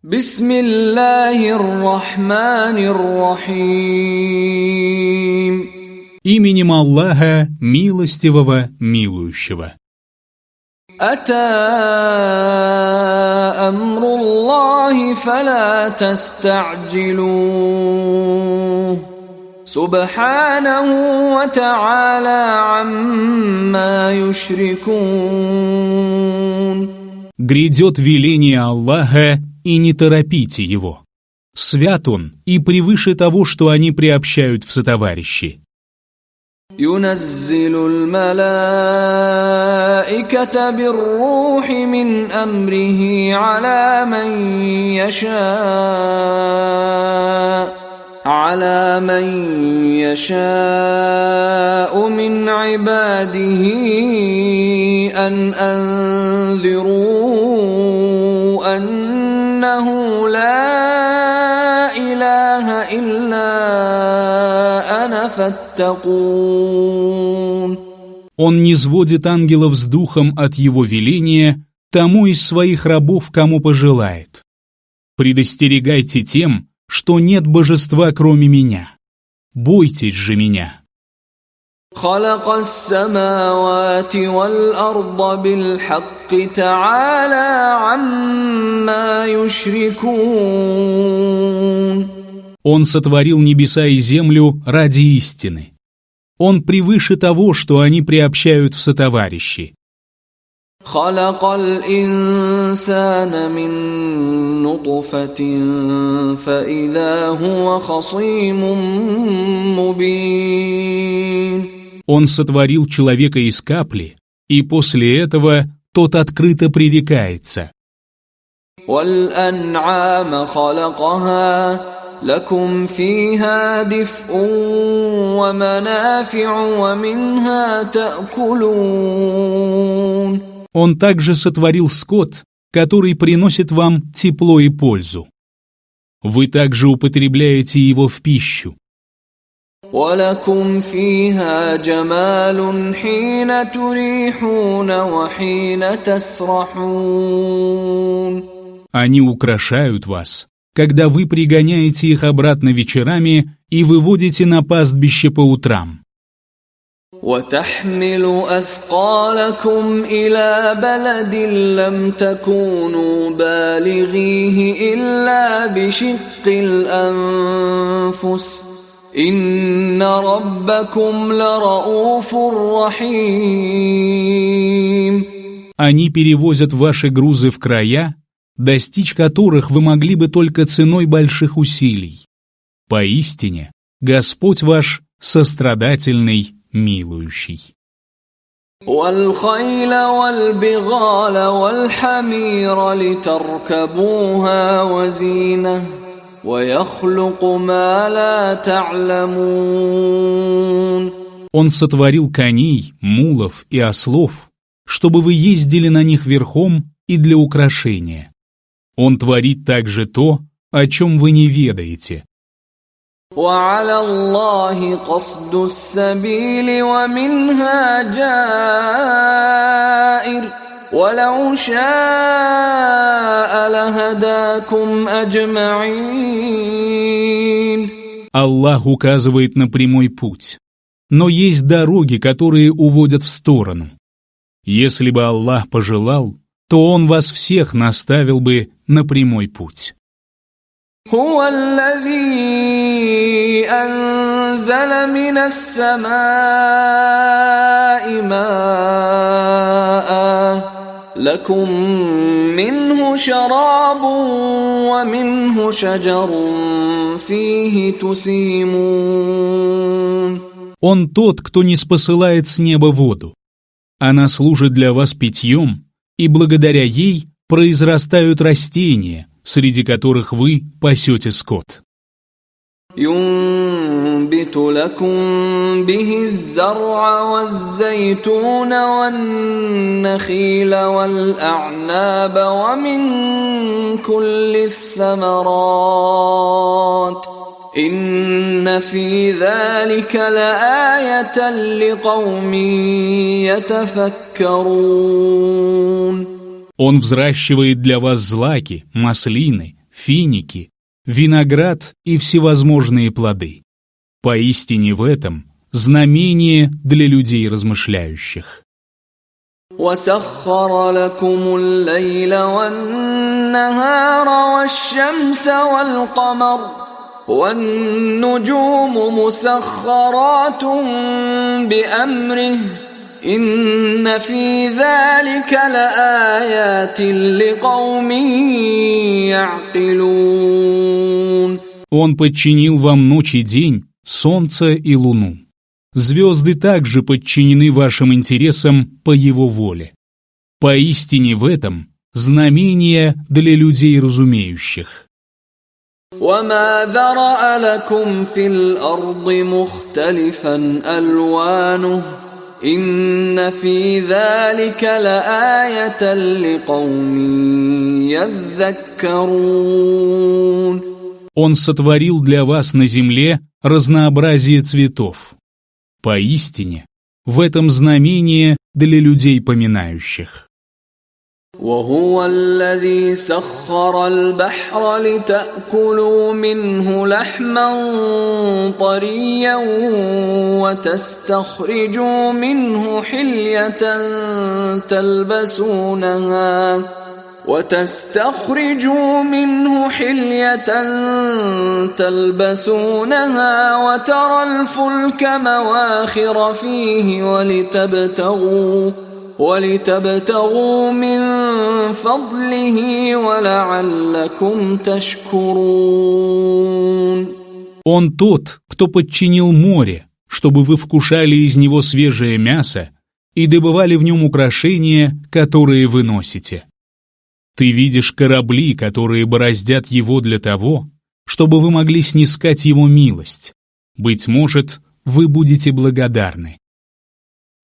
Бисмиллахир рахманир рахим. Именем Аллаха, милостивого, милующего. Ата амруллахи фала таста'джилух. Субханаху ва та'аля амма юшрикун. Грядет веление Аллаха, и не торопите его. Свят он и превыше того, что они приобщают в сотоварищи. ينزل الملائكة بالروح من أمره على من يشاء من عباده أن أنذروا أنه لا إله إلا أنا فاتقون. Он низводит ангелов с духом от его веления тому из своих рабов, кому пожелает. Предостерегайте тем, что нет божества, кроме меня. Бойтесь же меня. خلق السماوات والأرض بالحق تعالى عما يشركون. Он сотворил небеса и землю ради истины. Он превыше того, что они приобщают в сотоварищи. خلق الإنسان من نطفة فإذا هو خصيم مبين. Он сотворил человека из капли, и после этого тот открыто пререкается. وَالْأَنْعَامَ خَلَقَهَا لَكُمْ فِيهَا دِفْءٌ وَمَنَافِعُ وَمِنْهَا تَأْكُلُونَ. Он также сотворил скот, который приносит вам тепло и пользу. Вы также употребляете его в пищу. وَلَكُمْ فِيهَا جَمَالٌ حِينَ تُرِيحُونَ وَحِينَ تَسْرَحُونَ. Они украшают вас, когда вы пригоняете их обратно вечерами и выводите на пастбище по утрам. وَتَحْمِلُ أَثْقَالَكُمْ إِلَى بَلَدٍ لَمْ تَكُونُوا بَالِغِيهِ إِلَّا بِشِقِّ الْأَنفُسِ إِنَّ رَبَّكُمْ لَرَءُوفٌ رَحِيمٌ. Они перевозят ваши грузы в края, достичь которых вы могли бы только ценой больших усилий. Поистине, Господь ваш сострадательный, милующий. وَالْخَيْلَ وَالْبِغَالَ وَالْحَمِيرَ لِتَرْكَبُوهَا وَزِينَةً وَيَخْلُقُ مَا لَا تَعْلَمُونَ. Он сотворил коней, мулов и ослов, чтобы вы ездили на них верхом и для украшения. Он творит также то, о чем вы не ведаете. وَعَلَى اللَّهِ قَصْدُ السَّبِيلِ وَمِنْهَا جَائِرٌ وَلَوْ شَاءَ لَهَدَاكُمْ أَجْمَعِينَ. Аллах указывает на прямой путь, но есть дороги, которые уводят в сторону. Если бы Аллах пожелал, то Он вас всех наставил бы на прямой путь. هو الذي أنزل من السماء ماء لكم منه شراب ومنه شجر فيه تسيمون. Он тот, кто ниспосылает с неба воду. Она служит для вас питьем, и благодаря ей произрастают растения, среди которых вы пасете скот. ينبت لكم به الزرع والزيتون والنخيل والأعناب ومن كل الثمرات إن في ذلك لآية لقوم يتفكرون. Он взращивает для вас злаки, маслины, финики, виноград и всевозможные плоды. Поистине в этом знамение для людей размышляющих. وسخر لكم الليل والنهار والشمس والقمر والنجوم مسخرات بأمره إن في ذلك لآيات لقوم يعقلون. Он подчинил вам ночь и день, солнце и луну. Звезды также подчинены вашим интересам по его воле. Поистине в этом знамение для людей разумеющих. وما ذرأ لكم في الأرض مختلفا ألوانه إن في ذلك لآية لقوم يذكرون. Он сотворил для вас на земле разнообразие цветов. Поистине, в этом знамение для людей поминающих. وهو الذي سخر البحر لتأكلوا منه لحما طريا وتستخرجوا منه حلية تلبسونها وترى الفلك مواخر فيه ولتبتغوا من فضله ولعلكم تشكرون. Он тот, кто подчинил море, чтобы вы вкушали из него свежее мясо и добывали в нем украшения, которые вы носите. Ты видишь корабли, которые бороздят его для того, чтобы вы могли снискать его милость. Быть может, вы будете благодарны.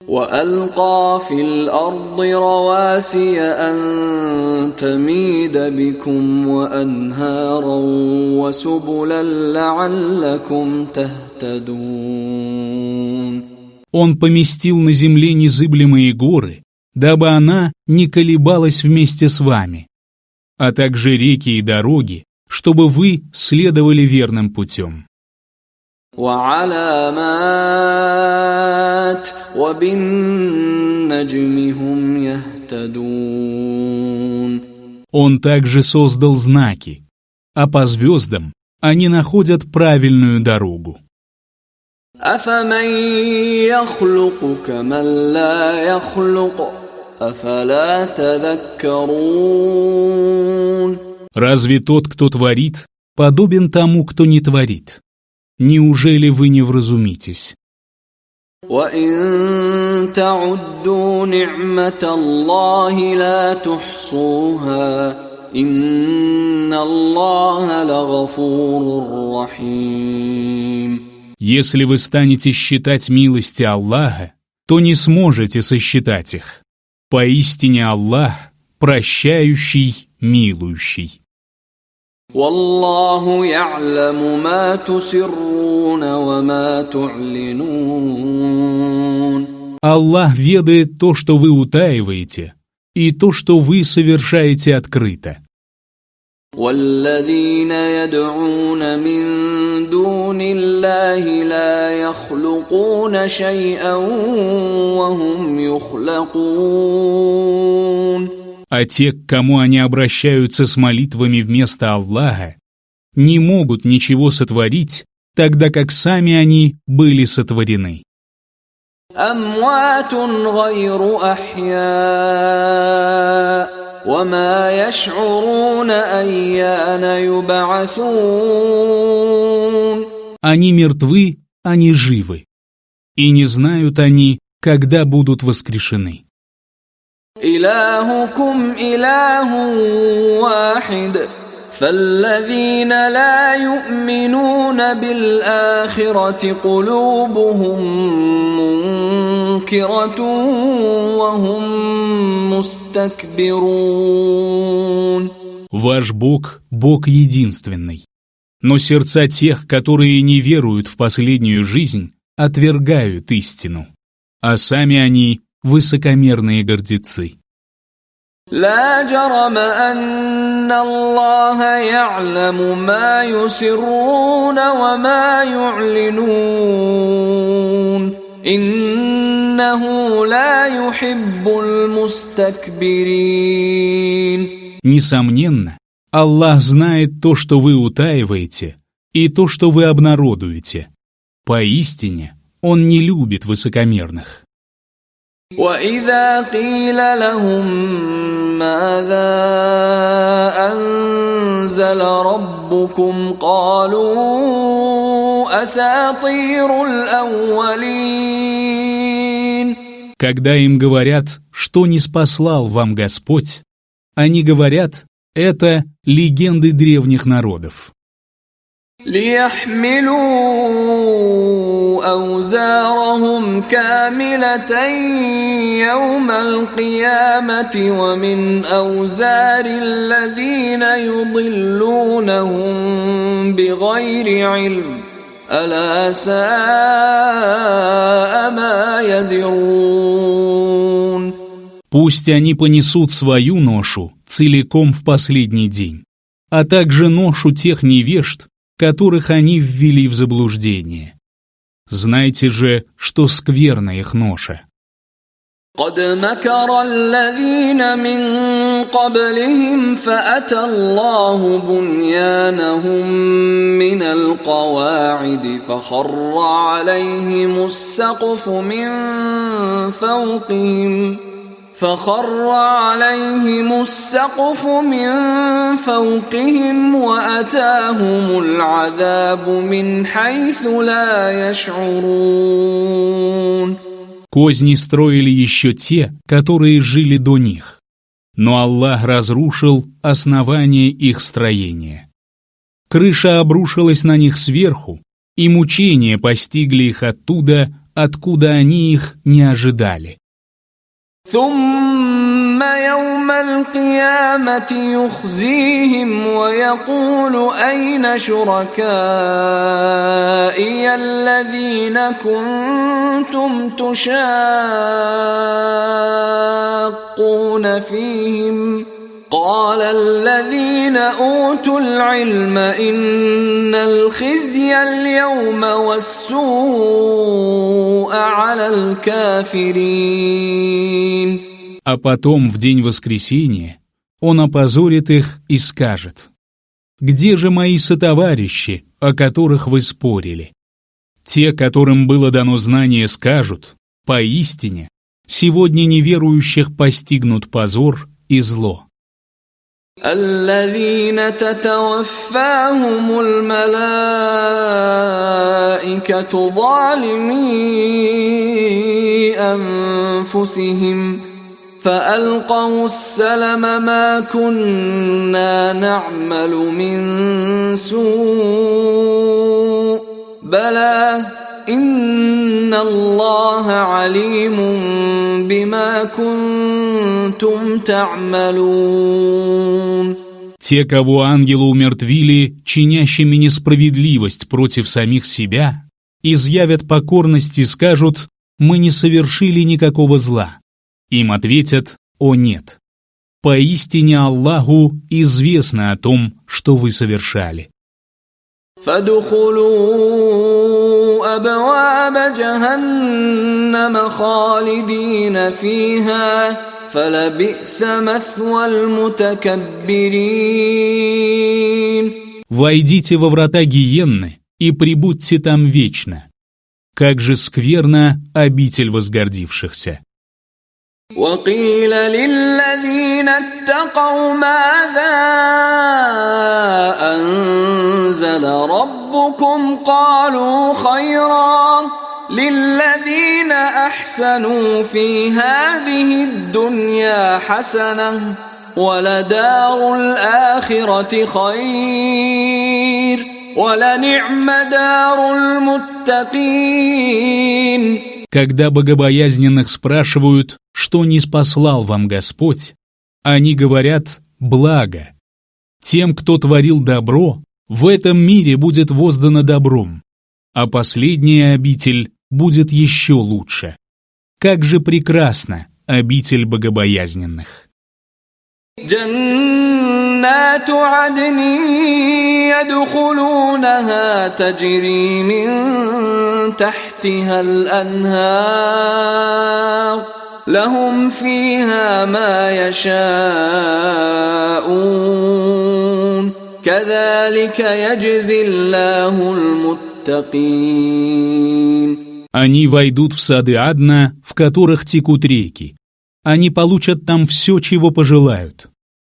وألقى في الأرض رواسي أن تميد بكم وأنهارا وسبلا لعلكم تهتدون. Он поместил на земле незыблемые горы, дабы она не колебалась вместе с вами, а также реки и дороги, чтобы вы следовали верным путем. وعلامات وبالنجم هم يهتدون. Он также создал знаки, а по звездам они находят правильную дорогу. أفمن يخلق كمن لا يخلق أفلا تذكرون. Разве тот, кто творит, подобен тому, кто не творит? Неужели вы не вразумитесь? وَإِن تَعُدُّوا نِعْمَةَ اللَّهِ لَا تُحْصُوهَا إِنَّ اللَّهَ لَغَفُورٌ رَّحِيمٌ. Если вы станете считать милости Аллаха, то не сможете сосчитать их. Поистине Аллах прощающий, милующий. والله يعلم ما تسرون وما تعلنون. Аллах ведает то, что вы утаиваете, и то, что вы совершаете открыто. والذين يدعون من دون الله لا يخلقون شيئا وهم يخلقون. А те, к кому они обращаются с молитвами вместо Аллаха, не могут ничего сотворить, тогда как сами они были сотворены. أموات غير أحياء وما يشعرون أيان يبعثون. Они мертвы, они живы, и не знают они, когда будут воскрешены. إلهكم إله واحد فالذين لا يؤمنون بالآخرة قلوبهم منكرة وهم مستكبرون. Ваш Бог – Бог единственный. Но сердца тех, которые не веруют в последнюю жизнь, отвергают истину, а сами они – высокомерные гордецы. لا جرم أن الله يعلم ما يسرون وما يعلنون إنه لا يحب المستكبرين. Несомненно, Аллах знает то, что вы утаиваете, и то, что вы обнародуете. Поистине, Он не любит высокомерных. وَإِذَا قِيلَ لَهُم مَّاذَا أَنزَلَ رَبُّكُمْ قَالُوا أَسَاطِيرُ الْأَوَّلِينَ. Когда им говорят, что ниспослал вам Господь, они говорят, это легенды древних народов. لِيَحْمِلُوا أَوْزَارَهُمْ كَامِلَةً يَوْمَ الْقِيَامَةِ وَمِنْ أَوْزَارِ الَّذِينَ يُضِلُّونَهُم بِغَيْرِ عِلْمٍ أَلَا سَاءَ مَا يَزِرُونَ. Пусть они понесут свою ношу целиком в последний день, а также ношу тех невежд, которых они ввели в заблуждение. Знайте же, что скверна их ноша. قد مكر الذين من قبلهم فأتى الله بنيانهم من القواعد فخر عليهم السقف من فوقهم وأتاهم العذاب من حيث لا يشعرون. Козни строили еще те, которые жили до них, но Аллах разрушил основание их строения. Крыша обрушилась на них сверху, и мучения постигли их оттуда, откуда они их не ожидали. ثم يوم القيامة يخزيهم ويقول أين شركائي الذين كنتم تشاقون فيهم قال الذين أوتوا العلم إن الخزي اليوم والسوء على الكافرين. А потом, в день воскресения, Он опозорит их и скажет: «Где же мои сотоварищи, о которых вы спорили?» Те, которым было дано знание, скажут: «Поистине, сегодня неверующих постигнут позор и зло». الذين تتوفاهم الملائكة ظالمي أنفسهم فألقوا السلم ما كنا نعمل من سوء بلى إن الله عليم بما كنتم تعملون. Те, кого ангелы умертвили, чинящими несправедливость против самих себя, изъявят покорность и скажут: «Мы не совершили никакого зла». Им ответят: «О нет». Поистине Аллаху известно о том, что вы совершали. فادخلوا أبواب جهنم خالدين فيها فلبئس مثوى المتكبرين. Войдите во врата гиенны и пребудьте там вечно. Как же скверна обитель возгордившихся. وقيل للذين اتقوا ماذا أنزل ربكم قالوا خيرا للذين أحسنوا في هذه الدنيا حسنة ولدار الآخرة خير ولنعم دار المتقين. Когда богобоязненных спрашивают, что ниспослал вам Господь, они говорят: «Благо». Тем, кто творил добро, в этом мире будет воздано добром, а последняя обитель будет еще лучше. Как же прекрасна обитель богобоязненных! جنات عدن يدخلونها تجري من تحتها الأنهار لهم فيها ما يشاءون كذلك يجزي الله المتقين. Они войдут в сады Адна, в которых текут реки. Они получат там все, чего пожелают.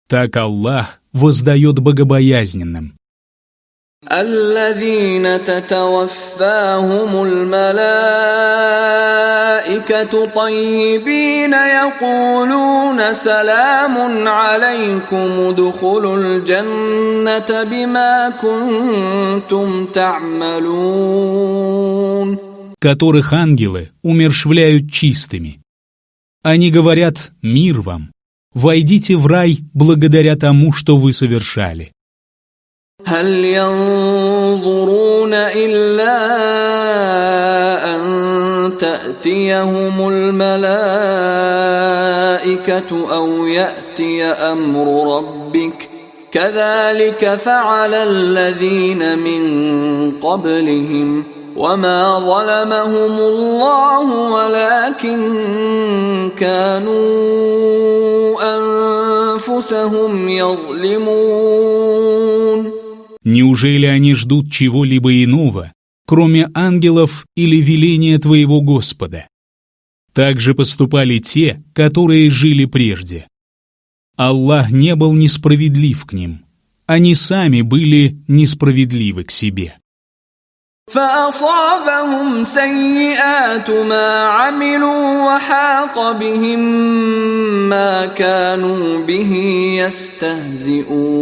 Так Аллах воздает богобоязненным. الذين تتوفاهم الملائكة طيبين يقولون سلام عليكم ادخلوا الجنة بما كنتم تعملون. Которых ангелы умерщвляют чистыми. Они говорят: «Мир вам! Войдите в рай благодаря тому, что вы совершали». هل ينظرون إلا أن تأتيهم الملائكة أو يأتي أمر ربك كذلك فعل الذين من قبلهم وما ظلمهم الله ولكن كانوا أنفسهم يظلمون. Неужели они ждут чего-либо иного, кроме ангелов или веления твоего Господа? Так же поступали те, которые жили прежде. Аллах не был несправедлив к ним. Они сами были несправедливы к себе. فأصابهم سيئات ما عملوا وحاق بهم ما كانوا به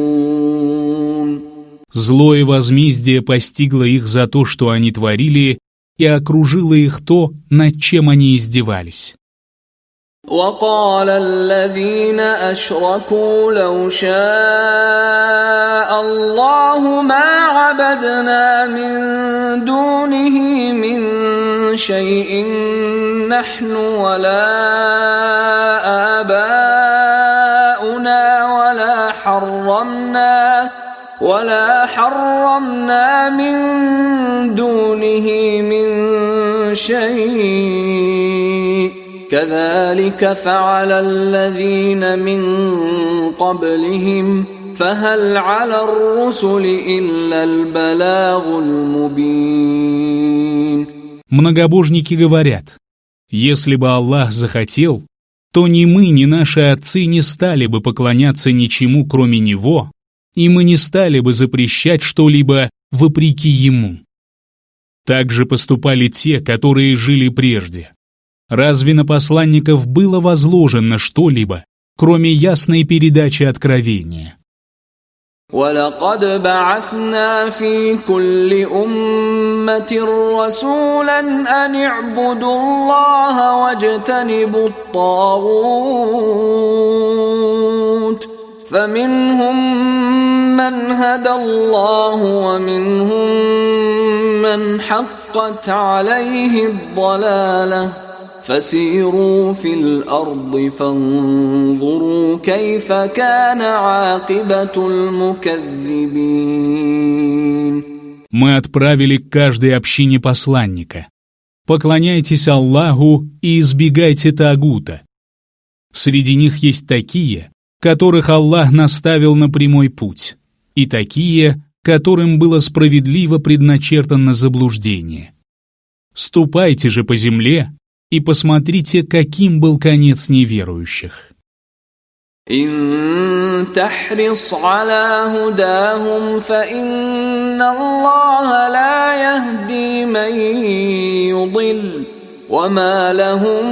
يستهزئون. Злое возмездие постигло их за то, что они творили, и окружило их то, над чем они издевались. وقال الذين أشركوا لو شاء الله ما عبدنا من دونه من شيء نحن ولا آباؤنا ولا حرمنا من دونه من شيء كذلك فعل الذين من قبلهم فهل على الرسل إلا البلاغ المبين. Многобожники говорят: если бы Аллах захотел, то ни мы, ни наши отцы не стали бы поклоняться ничему, кроме Него, и мы не стали бы запрещать что-либо вопреки Ему. Так же поступали те, которые жили прежде. Разве на посланников было возложено что-либо, кроме ясной передачи откровения? وَلَقَدْ بَعَثْنَا فِي كُلِّ أُمَّةٍ رَّسُولًا أَنِ اعْبُدُوا اللَّهَ وَاجْتَنِبُوا الطَّاغُوتَ فَمِنْهُم مَّنْ هَدَى اللَّهُ وَمِنْهُم مَّنْ حَقَّتْ عَلَيْهِ الضَّلَالَةُ فسيروا في الأرض فانظروا كيف كان عاقبة المكذبين. Мы отправили к каждой общине посланника. Поклоняйтесь Аллаху и избегайте тагута. Среди них есть такие, которых Аллах наставил на прямой путь, и такие, которым было справедливо предначертано заблуждение. Ступайте же по земле и посмотрите, каким был конец неверующих. إن تحرص على هداهم فإن الله لا يهدي من يضل وما لهم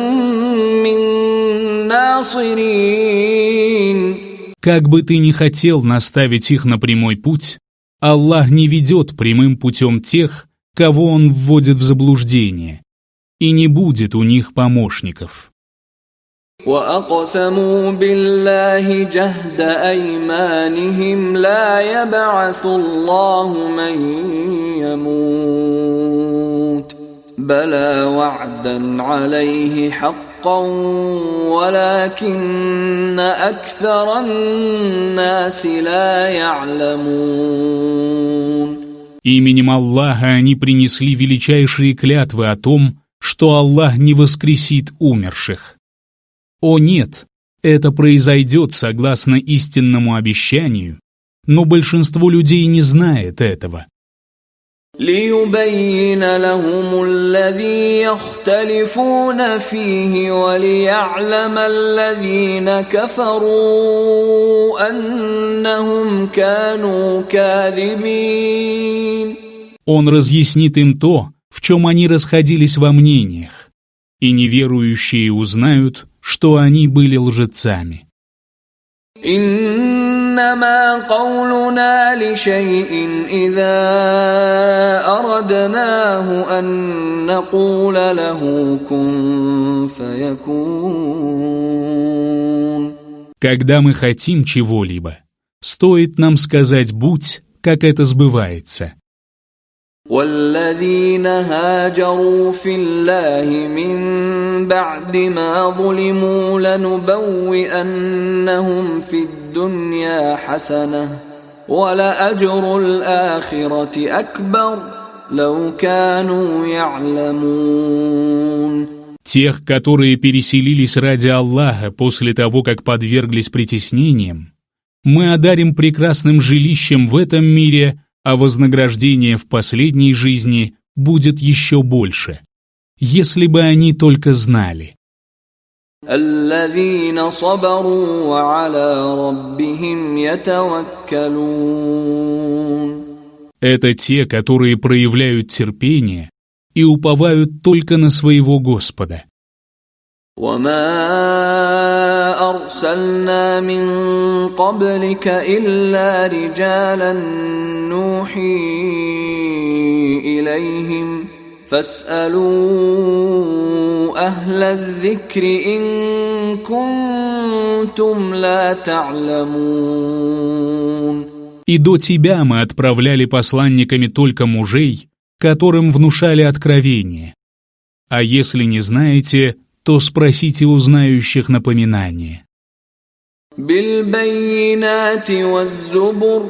من ناصرين. Как бы ты ни хотел наставить их на прямой путь, Аллах не ведет прямым путем тех, кого Он вводит в заблуждение, и не будет у них помощников. وَأَقْسَمُوا بِاللَّهِ جَهْدَ أَيْمَانِهِمْ لَا يَبْعَثُ اللَّهُ مَن يَمُوتُ بَلَى وَعْدًا عَلَيْهِ حَقٌّ حقا ولكن أكثر الناس لا يعلمون. Именем Аллаха они принесли величайшие клятвы о том, что Аллах не воскресит умерших. О нет, это произойдет согласно истинному обещанию, но большинство людей не знает этого. ليبين لهم الذي يختلفون فيه وليعلم الذين كفروا أنهم كانوا كاذبين. Он разъяснит им то, в чем они расходились во мнениях, и неверующие узнают, что они были лжецами. إنما قولنا لشيء إذا أردناه أن نقول له كن فيكون. Когда мы хотим чего-либо, стоит нам сказать «будь», как это сбывается. والذين هاجروا في الله من بعد ما ظلموا لنبوئنهم في الدنيا حسنة ولأجر الآخرة أكبر لو كانوا يعلمون. Тех, которые переселились ради Аллаха после того, как подверглись притеснениям, мы одарим прекрасным жилищем в этом мире, а вознаграждение в последней жизни будет еще больше, если бы они только знали. الذين صبروا وعلى ربهم يتوكلون. Это те, которые проявляют терпение и уповают только на своего Господа. وما أرسلنا من قبلك إلا رجالا نوحي إليهم فاسألوا أهل الذكر إن كنتم لا تعلمون. И до тебя мы отправляли посланниками только мужей, которым внушали откровение. А если не знаете, то спросите у знающих напоминание. بالبينات والزبر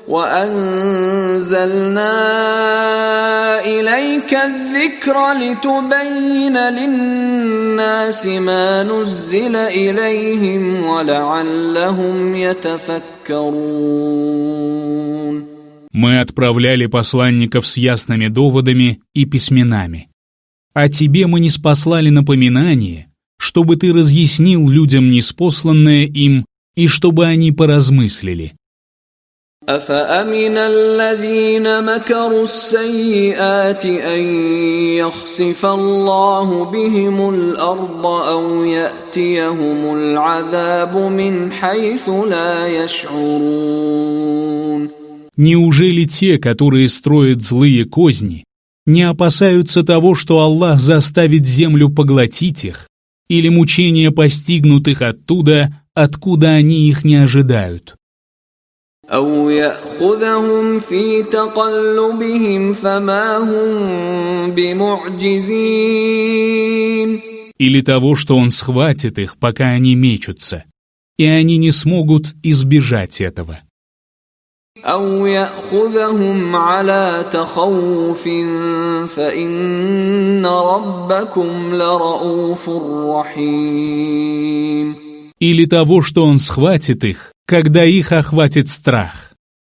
وأنزلنا إليك الذكر لتبين للناس ما نزل إليهم ولعلهم يتفكرون. Мы отправляли посланников с ясными доводами и письменами. А тебе мы ниспослали напоминание, чтобы ты разъяснил людям ниспосланное им и чтобы они поразмыслили. أفأمن الذين مكروا السيئات أن يخسف الله بهم الأرض أو يأتيهم العذاب من حيث لا يشعرون. Неужели те, которые строят злые козни, не опасаются того, что Аллах заставит землю поглотить их, или мучения постигнут их оттуда, откуда они их не ожидают? أو يأخذهم في تقلبهم فما هم بمعجزين. Или того, что Он схватит их, пока они мечутся, и они не смогут избежать этого. أو يأخذهم على تخوف فإن ربكم لرؤوف رحيم. Или того, что Он схватит их, когда их охватит страх.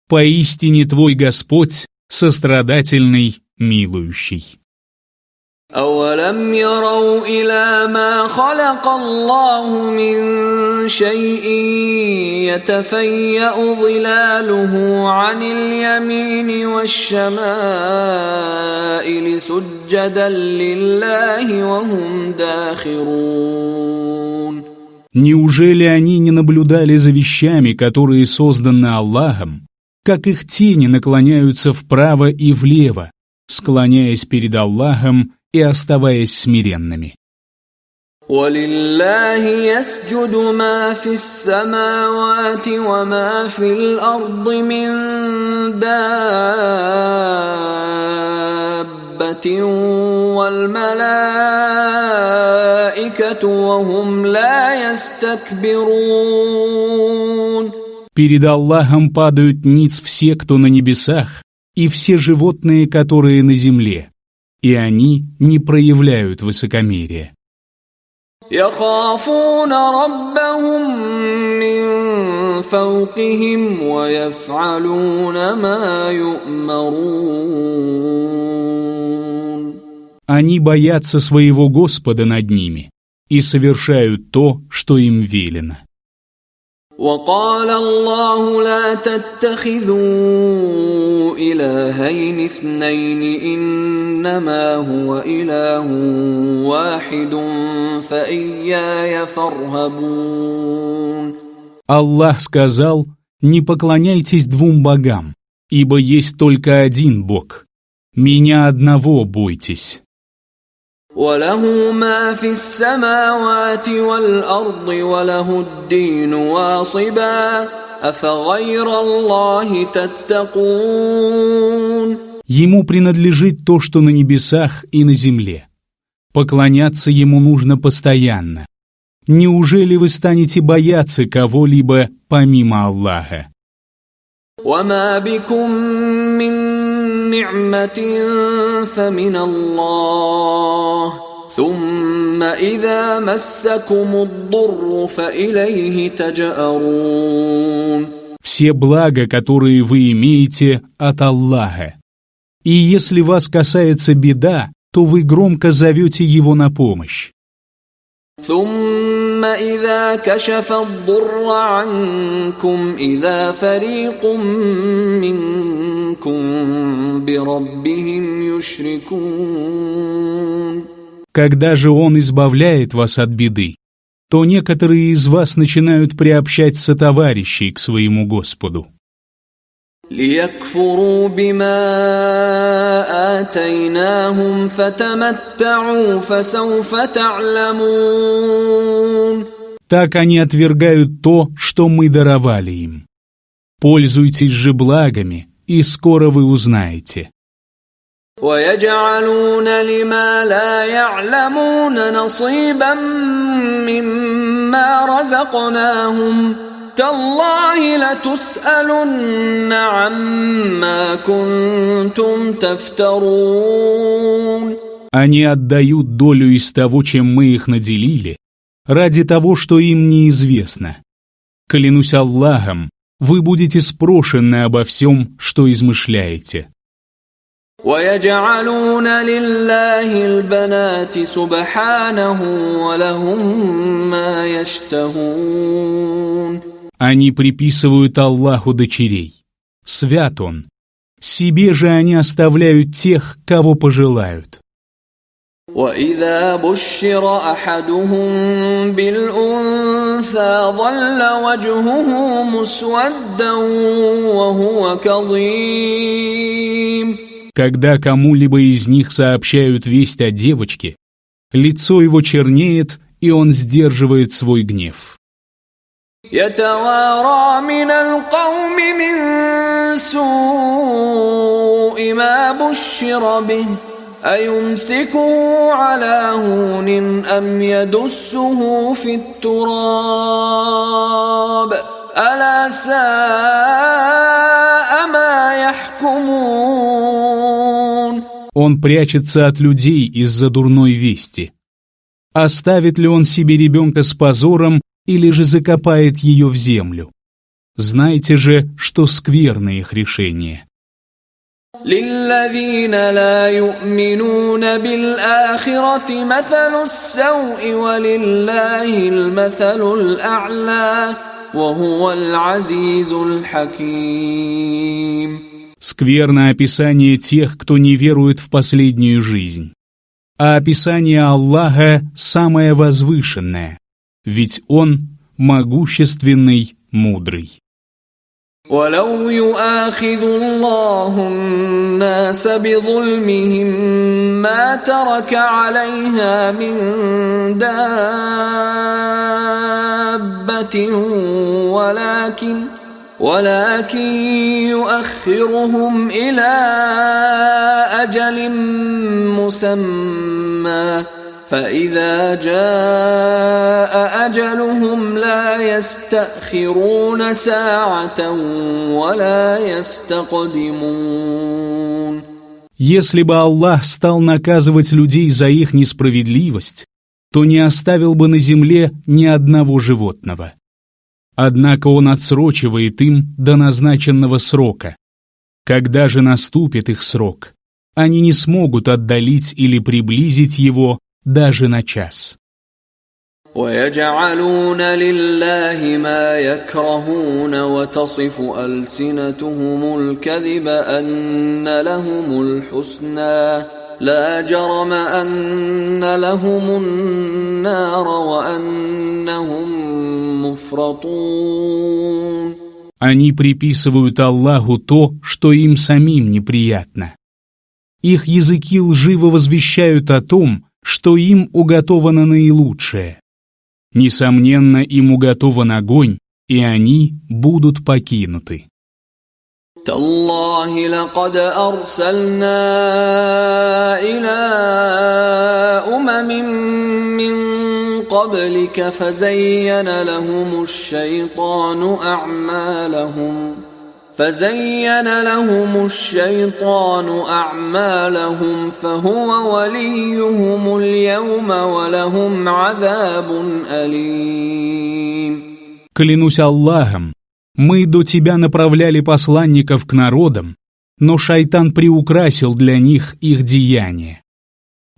Поистине Твой Господь сострадательный, милующий. أولم يروا إلى ما خلق الله من شيء يتفيأ ظلاله عن اليمين والشمائل سجدا لله وهم داخرون. Неужели они не наблюдали за вещами, которые созданы Аллахом, как их тени наклоняются вправо и влево, склоняясь перед Аллахом и оставаясь смиренными? ولله يسجد ما في السماوات وما في الأرض من دابة والملائكة الْمَلَائِكَةُ وَهُمْ لَا يَسْتَكْبِرُونَ. Перед Аллахом падают ниц все, кто на небесах, и все животные, которые на земле, и они не проявляют высокомерия. يَخَافُونَ رَبَّهُم مِّن فَوْقِهِمْ وَيَفْعَلُونَ مَا يُؤْمَرُونَ. Они боятся своего Господа над ними и совершают то, что им велено. وقال الله لا تتخذوا إلهين اثنين إنما هو إله واحد فإياي فارهبون. Аллах сказал: «Не поклоняйтесь двум богам, ибо есть только один Бог. Меня одного бойтесь». وله ما في السماوات والأرض وله الدين واصبا أفغير الله تتقون. Ему принадлежит то, что на небесах и на земле. Поклоняться ему нужно постоянно. Неужели вы станете бояться кого-либо помимо Аллаха? وما بكم من نعمة فمن الله ثم إذا مسكم الضر فإليه تجأرون. Все блага, которые вы имеете, от Аллаха. И если вас касается беда, то вы громко зовете Его на помощь. ثم إذا كشف الضر عنكم إذا فريق منكم بربهم يشركون. Когда же Он избавляет вас от беды, то некоторые из вас начинают приобщать сотоварищей к своему Господу. ليكفروا بما آتيناهم فتمتعوا فسوف تعلمون. Так они отвергают то, что мы даровали им. Пользуйтесь же благами, и скоро вы узнаете. ويجعلون لما لا يعلمون نصيبا مما رزقناهم تالله لتسألن عما كنتم تفترون. Они отдают долю из того, чем мы их наделили, ради того, что им неизвестно. Клянусь Аллахом, вы будете спрошены обо всем, что измышляете. ويجعلون لله البنات سبحانه ولهم ما يشتهون. Они приписывают Аллаху дочерей. Свят Он. Себе же они оставляют тех, кого пожелают. وإذا بشر أحدهم بالأنثى ظل وجهه مسودا وهو كظيم. Когда кому-либо из них сообщают весть о девочке, лицо его чернеет, и он сдерживает свой гнев. يتوارى من القوم من سوء ما بشر به أيمسكه على هون أم يدسه في التراب ألا ساء ما يحكمون. Он прячется от людей из-за дурной вести. Оставит ли он себе ребенка с позором или же закопает ее в землю? Знайте же, что скверно их решение. للذين لا يؤمنون بالآخرة مثل السوء ولله المثل الأعلى وهو العزيز الحكيم. Скверно описание тех, кто не верует в последнюю жизнь. А описание Аллаха самое возвышенное, ведь Он могущественный, мудрый. ولو يؤاخذ الله الناس بظلمهم ما ترك عليها من دابة ولكن يؤخرهم إلى أجل مسمى فإذا جاء أجلهم لا يستأخرون ساعة ولا يستقدمون. Если бы Аллах стал наказывать людей за их несправедливость, то не оставил бы на земле ни одного животного. Однако Он отсрочивает им до назначенного срока. Когда же наступит их срок, они не смогут отдалить или приблизить его даже на час. وَيَجْعَلُونَ لِلَّهِ مَا يَكْرَهُونَ وَتَصِفُ أَلْسِنَتُهُمُ الْكَذِبَ أَنَّ لَهُمُ الْحُسْنَى لَا جَرَمَ أَنَّ لَهُمُ النَّارَ وَأَنَّهُمْ مُفْرَطُونَ. Они приписывают Аллаху то, что им самим неприятно. Их языки лживо возвещают о том, что им уготовано наилучшее. Несомненно, им уготован огонь, и они будут покинуты. تالله لقد أرسلنا إلى من قبلك فزين لهم الشيطان أعمالهم فهو وليهم اليوم ولهم عذاب أليم. Клянусь Аллахом, мы до тебя направляли посланников к народам, но шайтан приукрасил для них их деяния.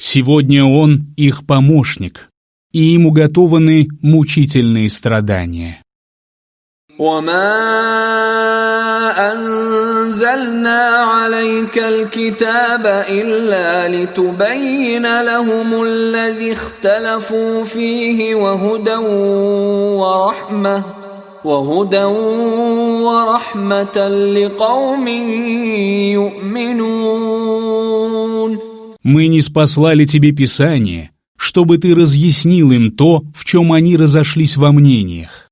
Сегодня он их помощник, и им уготованы мучительные страдания. وما أنزلنا عليك الكتاب إلا لتبين لهم الذي اختلفوا فيه وهدى ورحمة لقوم يؤمنون. Мы ниспослали тебе Писание, чтобы ты разъяснил им то, в чем они разошлись во мнениях,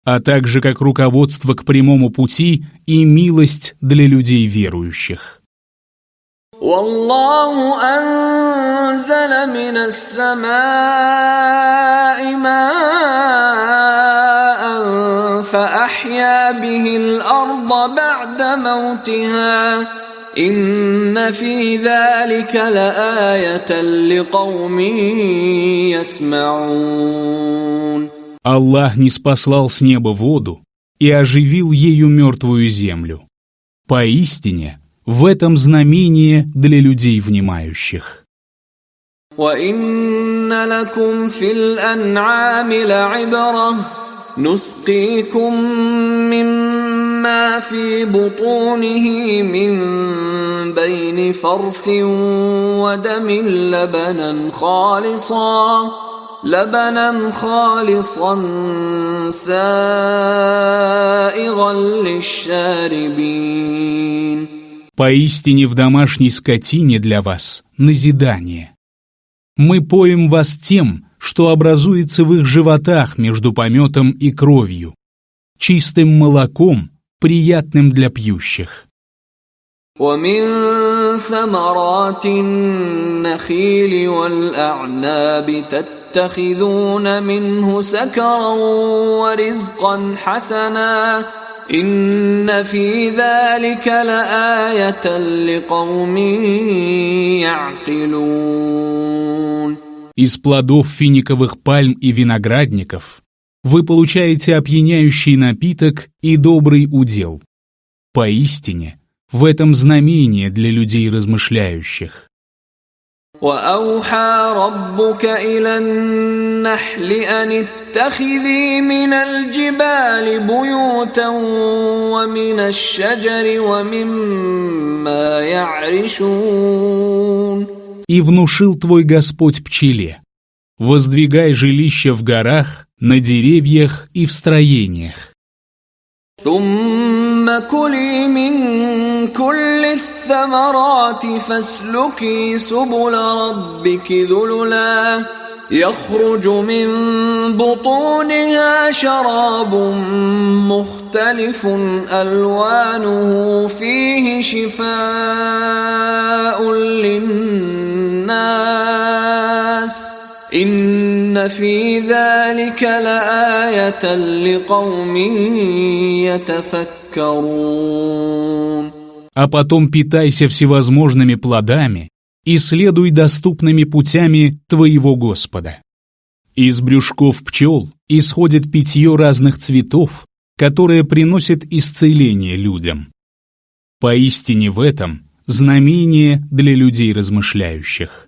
а также как руководство к прямому пути и милость для людей верующих. والله أنزل من السماء ماء فأحيا به الأرض بعد موتها إن في ذلك لآية لقوم يسمعون. Аллах ниспослал с неба воду и оживил ею мертвую землю. Поистине, в этом знамение для людей внимающих. وَإِنَّ لَكُمْ فِي الْأَنْعَامِ لَعِبْرَةً نُسْقِيكُم مِّمَّا فِي بُطُونِهِ مِن بَيْنِ فَرْثٍ وَدَمٍ لبنا خالصا سائغا للشاربين. Поистине в домашней скотине для вас назидание. Мы поим вас тем, что образуется в их животах между пометом и кровью, чистым молоком, приятным для пьющих. ومن ثمرات النخيل والأعناب تتخذون منه سكرا ورزقا حسنا إن في ذلك لآية لقوم يعقلون. Из плодов финиковых пальм и виноградников вы получаете опьяняющий напиток и добрый удел. Поистине, в этом знамение для людей размышляющих. وأوحى ربك إلى النحل أن اتخذي من الجبال بيوتا ومن الشجر ومما يعرشون. И внушил твой Господь пчеле: воздвигай жилища в горах, на деревьях и в строениях. ثم كلي من كل الثمرات فاسلكي سبل ربك ذللا يخرج من بطونها شراب مختلف ألوانه فيه شفاء للناس إن في ذلك لآية لقوم يتفكرون. А потом питайся всевозможными плодами и следуй доступными путями твоего Господа. Из брюшков пчел исходит питье разных цветов, которое приносит исцеление людям. Поистине в этом знамение для людей размышляющих.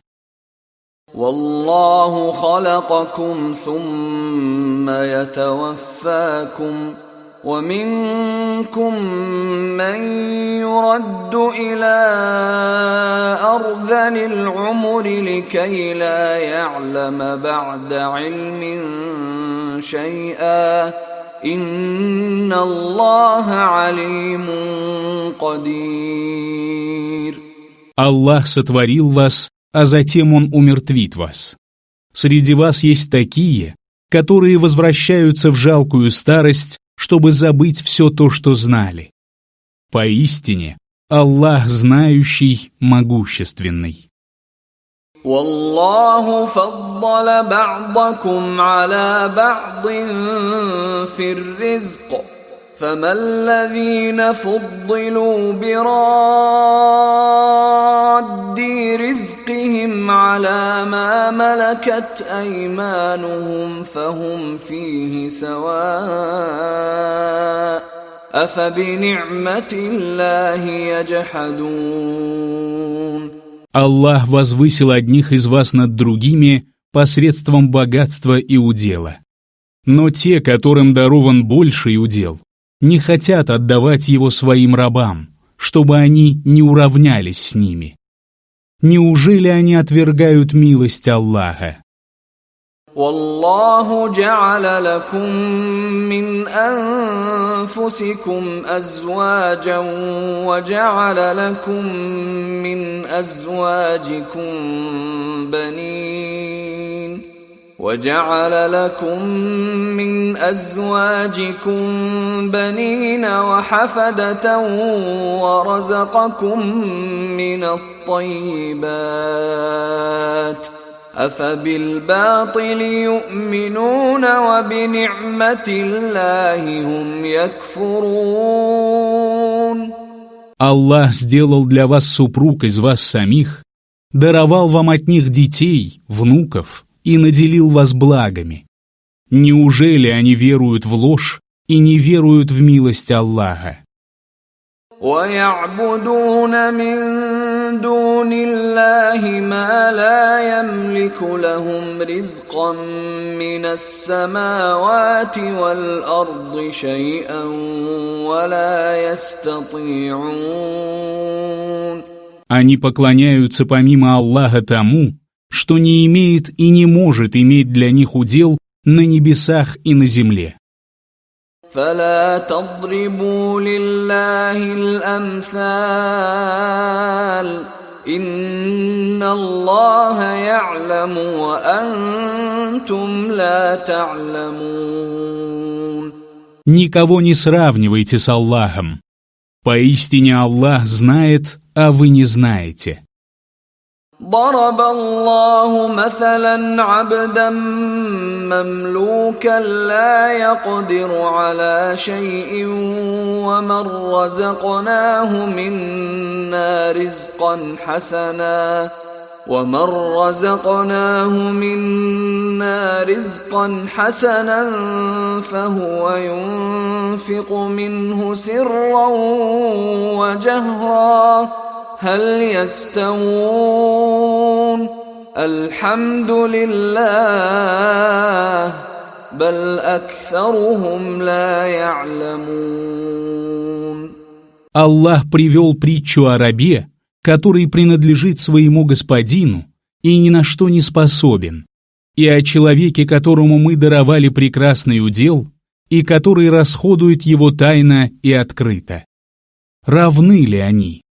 والله خلقكم ثم يتوفاكم ومنكم من يرد إلى أرذل العمر لكي لا يعلم بعد علم شيئا إن الله عليم قدير. Аллах сотворил вас, а затем Он умертвит вас. Среди вас есть такие, которые возвращаются в жалкую старость, чтобы забыть все то, что знали. Поистине, Аллах знающий, могущественный. والله فضل بعضكم على بعض في الرزق فما الذين فضلوا براد رزقهم على ما ملكت أيمانهم فهم فيه سواء أفبنعمة الله يجحدون. Аллах возвысил одних из вас над другими посредством богатства и удела. Но те, которым дарован больший удел, не хотят отдавать его своим рабам, чтобы они не уравнялись с ними. Неужели они отвергают милость Аллаха? والله جعل لكم من أنفسكم أزواجا وجعل لكم من أزواجكم بنين وحفدة ورزقكم من الطيبات أفبالباطل يؤمنون وبنعمة الله هم يكفرون. Аллах сделал для вас супруг из вас самих, даровал вам от них детей, внуков и наделил вас благами. Неужели они веруют в ложь и не веруют в милость Аллаха? وَيَعْبُدُونَ مِن دُونِ اللَّهِ مَا لَا يَمْلِكُ لَهُمْ رِزْقًا مِّنَ السَّمَاوَاتِ وَالْأَرْضِ شَيْئًا وَلَا يَسْتَطِيعُونَ. Они поклоняются помимо Аллаха тому, что не имеет и не может иметь для них удел на небесах и на земле. فلا تضربوا لله الأمثال إن الله يعلم وأنتم لا تعلمون. Никого не сравнивайте с Аллахом. Поистине Аллах знает, а вы не знаете. ضرب الله مثلا عبدا مملوكا لا يقدر على شيء ومن رزقناه منا رزقا حسنا فهو ينفق منه سرا وجهرا هل يستوون الحمد لله بل أكثرهم لا يعلمون. Аллах привел притчу о рабе, который принадлежит своему господину и ни на что не способен, и о человеке, которому мы даровали прекрасный удел, и который расходует его тайно и открыто. Равны ли они?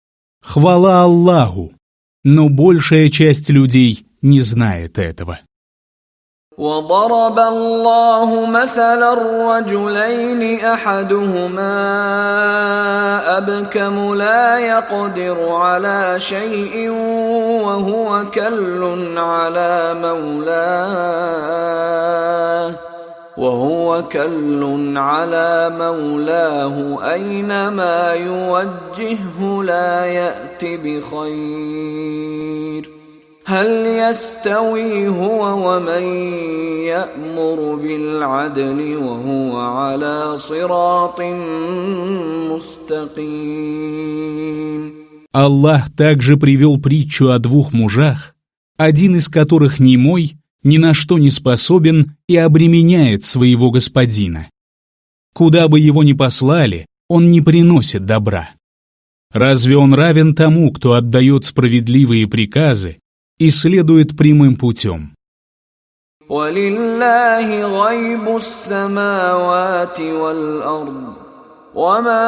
Хвала Аллаху, но большая часть людей не знает этого. وضرب الله مثلا الرجلين أحدهما أبكم لا يقدر على شيء وهو كل على مولاه أينما يوجهه لا يأت بخير هل يستوي هو ومن يأمر بالعدل وهو على صراط مستقيم. Аллах также привел притчу о двух мужах, один из которых немой, ни на что не способен и обременяет своего господина. Куда бы его ни послали, он не приносит добра. Разве он равен тому, кто отдает справедливые приказы и следует прямым путем? وَلِلَّهِ غَيْبُ السَّمَاوَاتِ وَالْأَرْضِ وَمَا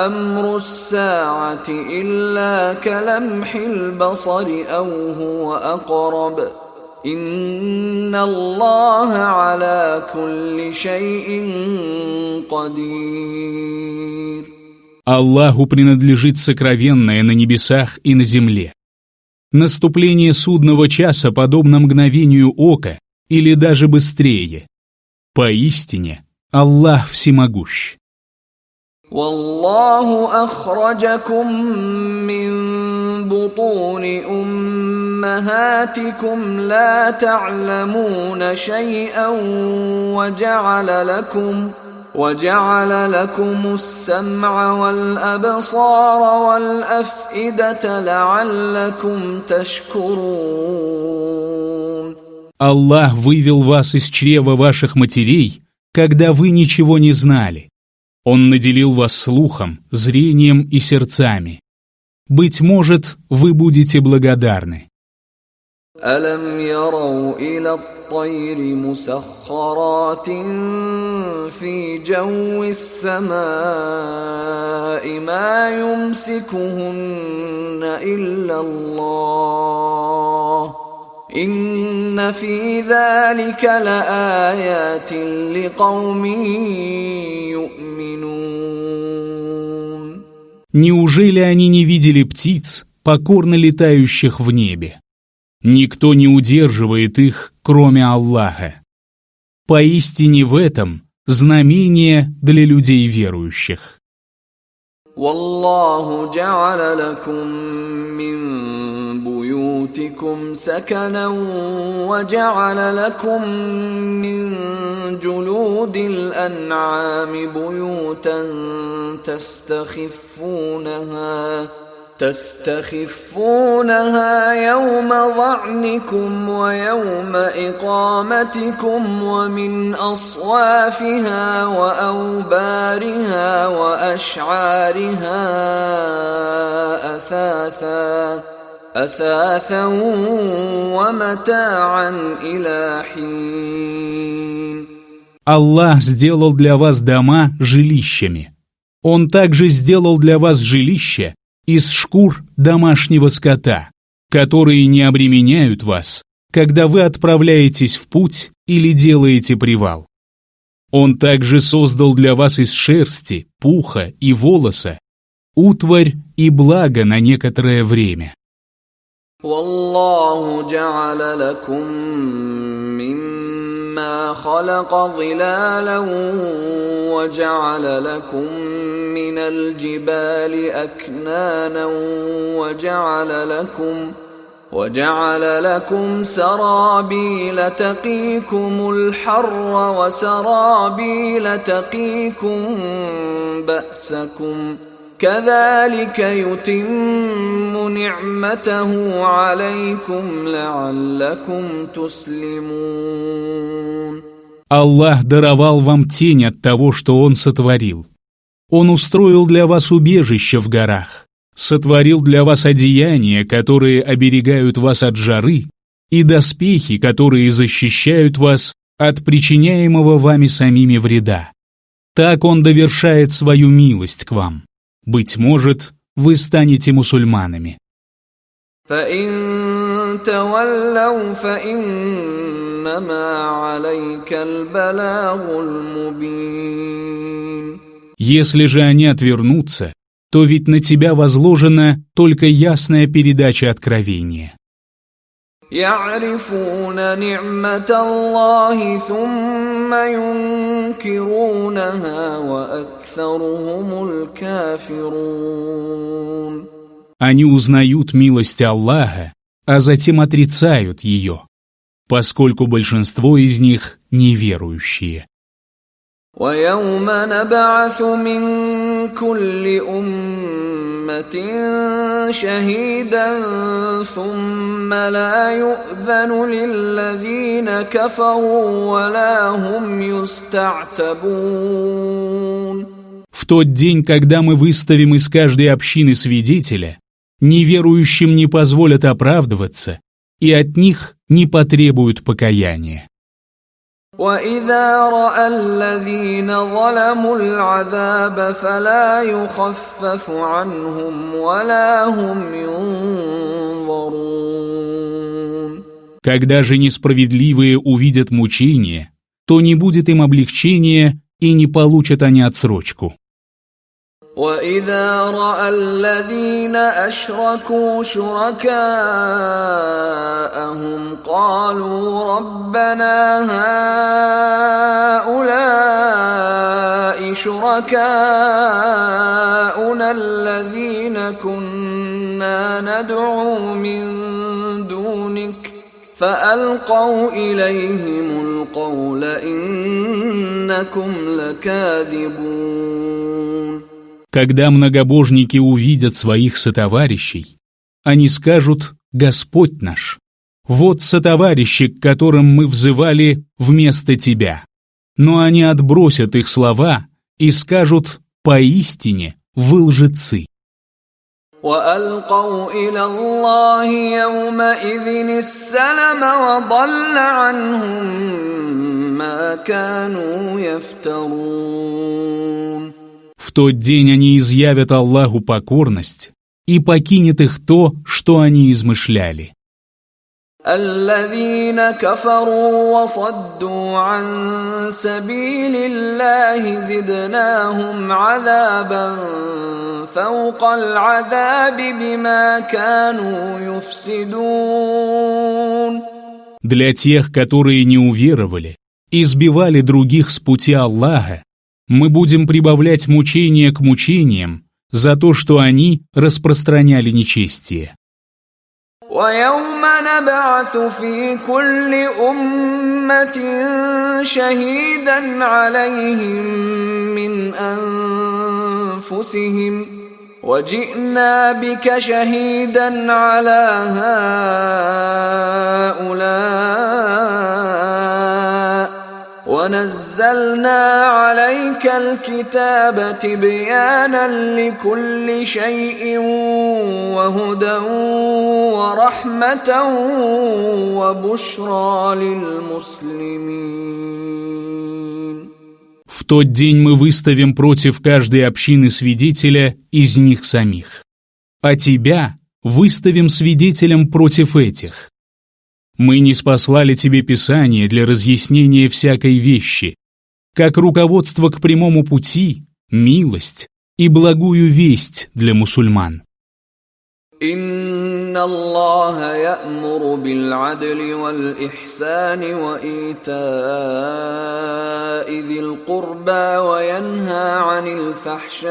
أَمْرُ السَّاعَةِ إِلَّا كَلَمْحِ الْبَصَرِ أَوْ هُوَ أَقْرَبُ إِنَّ اللَّهَ عَلَى كُلِّ شَيْءٍ قَدِيرٌ. Аллаху принадлежит сокровенное на небесах и на земле. Наступление судного часа подобно мгновению ока или даже быстрее. Поистине, Аллах всемогущ. والله أخرجكم من بطون أمهاتكم لا تعلمون شيئا وجعل لكم السمع والأبصار والأفئدة لعلكم تشكرون. Аллах вывел вас из чрева ваших матерей, когда вы ничего не знали. Он наделил вас слухом, зрением и сердцами. Быть может, вы будете благодарны. ألم يروا إلى الطير مسخرات في جو السماء ما يمسكهن إلا الله إن في ذلك لآيات لقوم يؤمنون. Неужели они не видели птиц, покорно летающих в небе? Никто не удерживает их, кроме Аллаха. Поистине в этом знамение для людей верующих. والله جعل لكم من بيوتكم سكنا وجعل لكم من جلود الأنعام بيوتا تستخفونها يوم ظعنكم ويوم إقامتكم ومن أصوافها وأوبارها وأشعارها أثاثا ومتاعا إلى حين. Аллах сделал для вас дома жилищами. Он также сделал для вас жилища из шкур домашнего скота, которые не обременяют вас, когда вы отправляетесь в путь или делаете привал. Он также создал для вас из шерсти, пуха и волоса утварь и благо на некоторое время. والله جعل لكم مما خلق ظلالا وجعل لكم من الجبال أكنانا وجعل لكم سرابيل تقيكم الحر وسرابيل تقيكم بأسكم كذلك يتم نعمته عليكم لعلكم تسلمون. Аллах даровал вам тень от того, что Он сотворил. Он устроил для вас убежище в горах, сотворил для вас одеяния, которые оберегают вас от жары, и доспехи, которые защищают вас от причиняемого вами самими вреда. Так Он довершает свою милость к вам. Быть может, вы станете мусульманами. فإن تولوا فإنما عليك البلاغ المبين. Если же они отвернутся, то ведь на тебя возложена только ясная передача откровения. يعرفون نعمة الله ثم ينكرونها وأكثرهم الكافرون. Они узнают милость Аллаха, а затем отрицают ее, поскольку большинство из них неверующие. ويوم نبعث من كل أمة شهيدا ثم لا يؤذن للذين كفروا ولا هم يستعتبون. В тот день, когда мы выставим из каждой общины свидетеля, неверующим не позволят оправдываться, и от них не потребуют покаяния. وَإِذَا رَأَى الَّذِينَ ظَلَمُوا الْعَذَابَ فَلَا يُخَفَّفُ عَنْهُمْ وَلَا هُمْ يُنظَرُونَ. Когда же несправедливые увидят мучение, то не будет им облегчения и не получат они отсрочку. وَإِذَا رَأَى الَّذِينَ أَشْرَكُوا شُرَكَاءَهُمْ قَالُوا رَبَّنَا هَؤُلَاءِ شُرَكَاؤُنَا الَّذِينَ كُنَّا نَدْعُو مِن دُونِكَ فَأَلْقَوْا إِلَيْهِمُ الْقَوْلَ إِنَّكُمْ لَكَاذِبُونَ. Когда многобожники увидят своих сотоварищей, они скажут: «Господь наш, вот сотоварищи, к которым мы взывали вместо Тебя». Но они отбросят их слова и скажут: «Поистине вы лжецы». وَأَلْقَوْا إِلَى اللَّهِ يَوْمَئِذٍ السَّلَمَ وَضَلَّ عَنْهُمْ مَا كَانُوا يَفْتَرُونَ. В тот день они изъявят Аллаху покорность, и покинет их то, что они измышляли. الذين كفروا وصدوا عن سبيل الله زدناهم عذابا فوق العذاب بما كانوا يفسدون. Для тех, которые не уверовали, избивали других с пути Аллаха, мы будем прибавлять мучения к мучениям за то, что они распространяли нечестие. وَيَوْمَ نَبْعَثُ فِي كُلِّ أُمَّةٍ شَهِيدًا عَلَيْهِمْ مِنْ أَنفُسِهِمْ وَجِئْنَا بِكَ شَهِيدًا عَلَى هَؤُلَاءِ وَنَزَّلْنَا عَلَيْكَ الْكِتَابَ تِبْيَانًا لِكُلِّ شَيْءٍ وَهُدًى وَرَحْمَةً وَبُشْرَى لِلْمُسْلِمِينَ. В тот день мы выставим против каждой общины свидетеля из них самих, а тебя выставим свидетелем против этих. Мы ниспослали тебе Писание для разъяснения всякой вещи, как руководство к прямому пути, милость и благую весть для мусульман. إن الله يأمر بالعدل والإحسان وإيتاء ذي القربى وينهى عن الفحشاء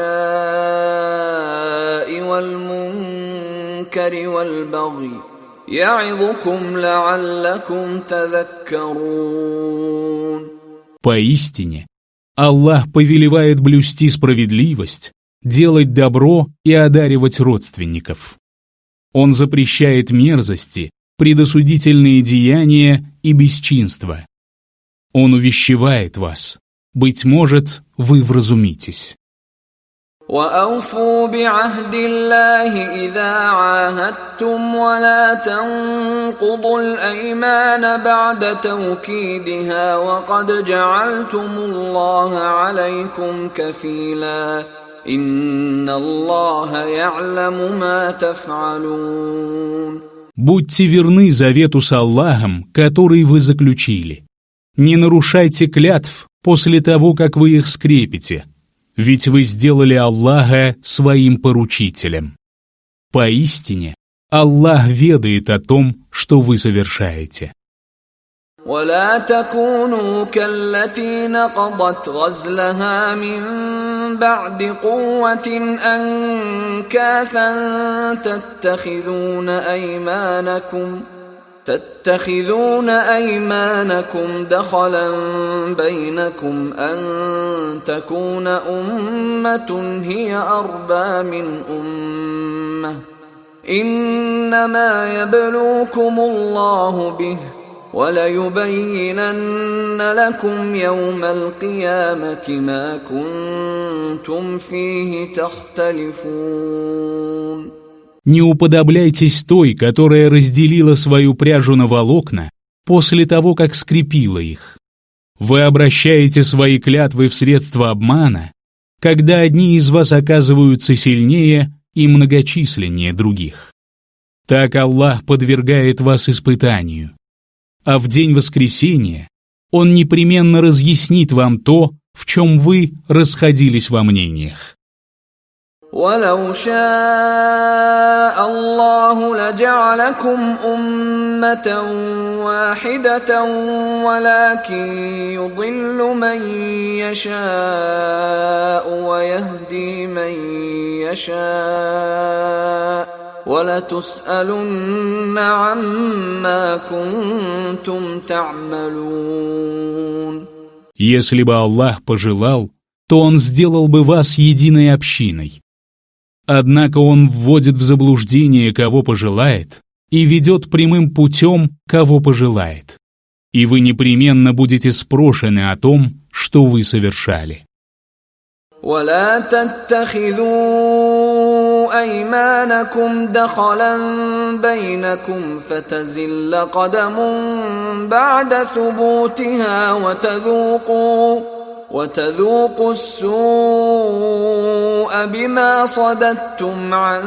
والمنكر والبغي يعظكم لعلكم تذكرون. Поистине, Аллах повелевает блюсти справедливость, делать добро и одаривать родственников. Он запрещает мерзости, предосудительные деяния и бесчинства. Он увещевает вас. Быть может, вы вразумитесь. وَأَوْفُوا بِعَهْدِ اللَّهِ إِذَا عَاهَدتُّمْ وَلَا تَنقُضُوا الْأَيْمَانَ بَعْدَ تَوْكِيدِهَا وَقَدْ جَعَلْتُمُ اللَّهَ عَلَيْكُمْ كَفِيلًا إِنَّ اللَّهَ يَعْلَمُ مَا تَفْعَلُونَ. Будьте верны завету с Аллахом, который вы заключили. Не нарушайте клятв после того, как вы их скрепите, ведь вы сделали Аллаха своим поручителем. Поистине, Аллах ведает о том, что вы совершаете. ولا تكونوا كالتي نقضت غزلها من بعد قوة أنكاثا تتخذون أيمانكم دخلا بينكم أن تكون أمة هي أربى من أمة إنما يبلوكم الله به وَلَيُبَيِّنَنَّ لَكُمْ يَوْمَ الْقِيَامَةِ مَا كُنْتُمْ فِيهِ تَخْتَلِفُونَ. Не уподобляйтесь той, которая разделила свою пряжу на волокна после того, как скрепила их. Вы обращаете свои клятвы в средства обмана, когда одни из вас оказываются сильнее и многочисленнее других. Так Аллах подвергает вас испытанию. А в день воскресения Он непременно разъяснит вам то, в чем вы расходились во мнениях. وَلَوْ شَاءَ اللَّهُ لَجَعَلَكُمْ أُمَّةً وَاحِدَةً وَلَكِنْ يُضِلُّ مَنْ يَشَاءُ وَيَهْدِي مَنْ يَشَاءُ وَلَتُسْأَلُنَّ عَمَّا كُنْتُمْ تَعْمَلُونَ. Если бы Аллах пожелал, то Он сделал бы вас единой общиной. Однако Он вводит в заблуждение, кого пожелает, и ведет прямым путем, кого пожелает. И вы непременно будете спрошены о том, что вы совершали. وَلَا تَتَّخِذُوا أَيْمَانَكُمْ دَخَلًا بَيْنَكُمْ فَتَزِلَّ قَدَمٌ بَعْدَ ثُبُوتِهَا وَتَذُوقُوا السُّوءَ بِمَا صَدَدتُّمْ عَن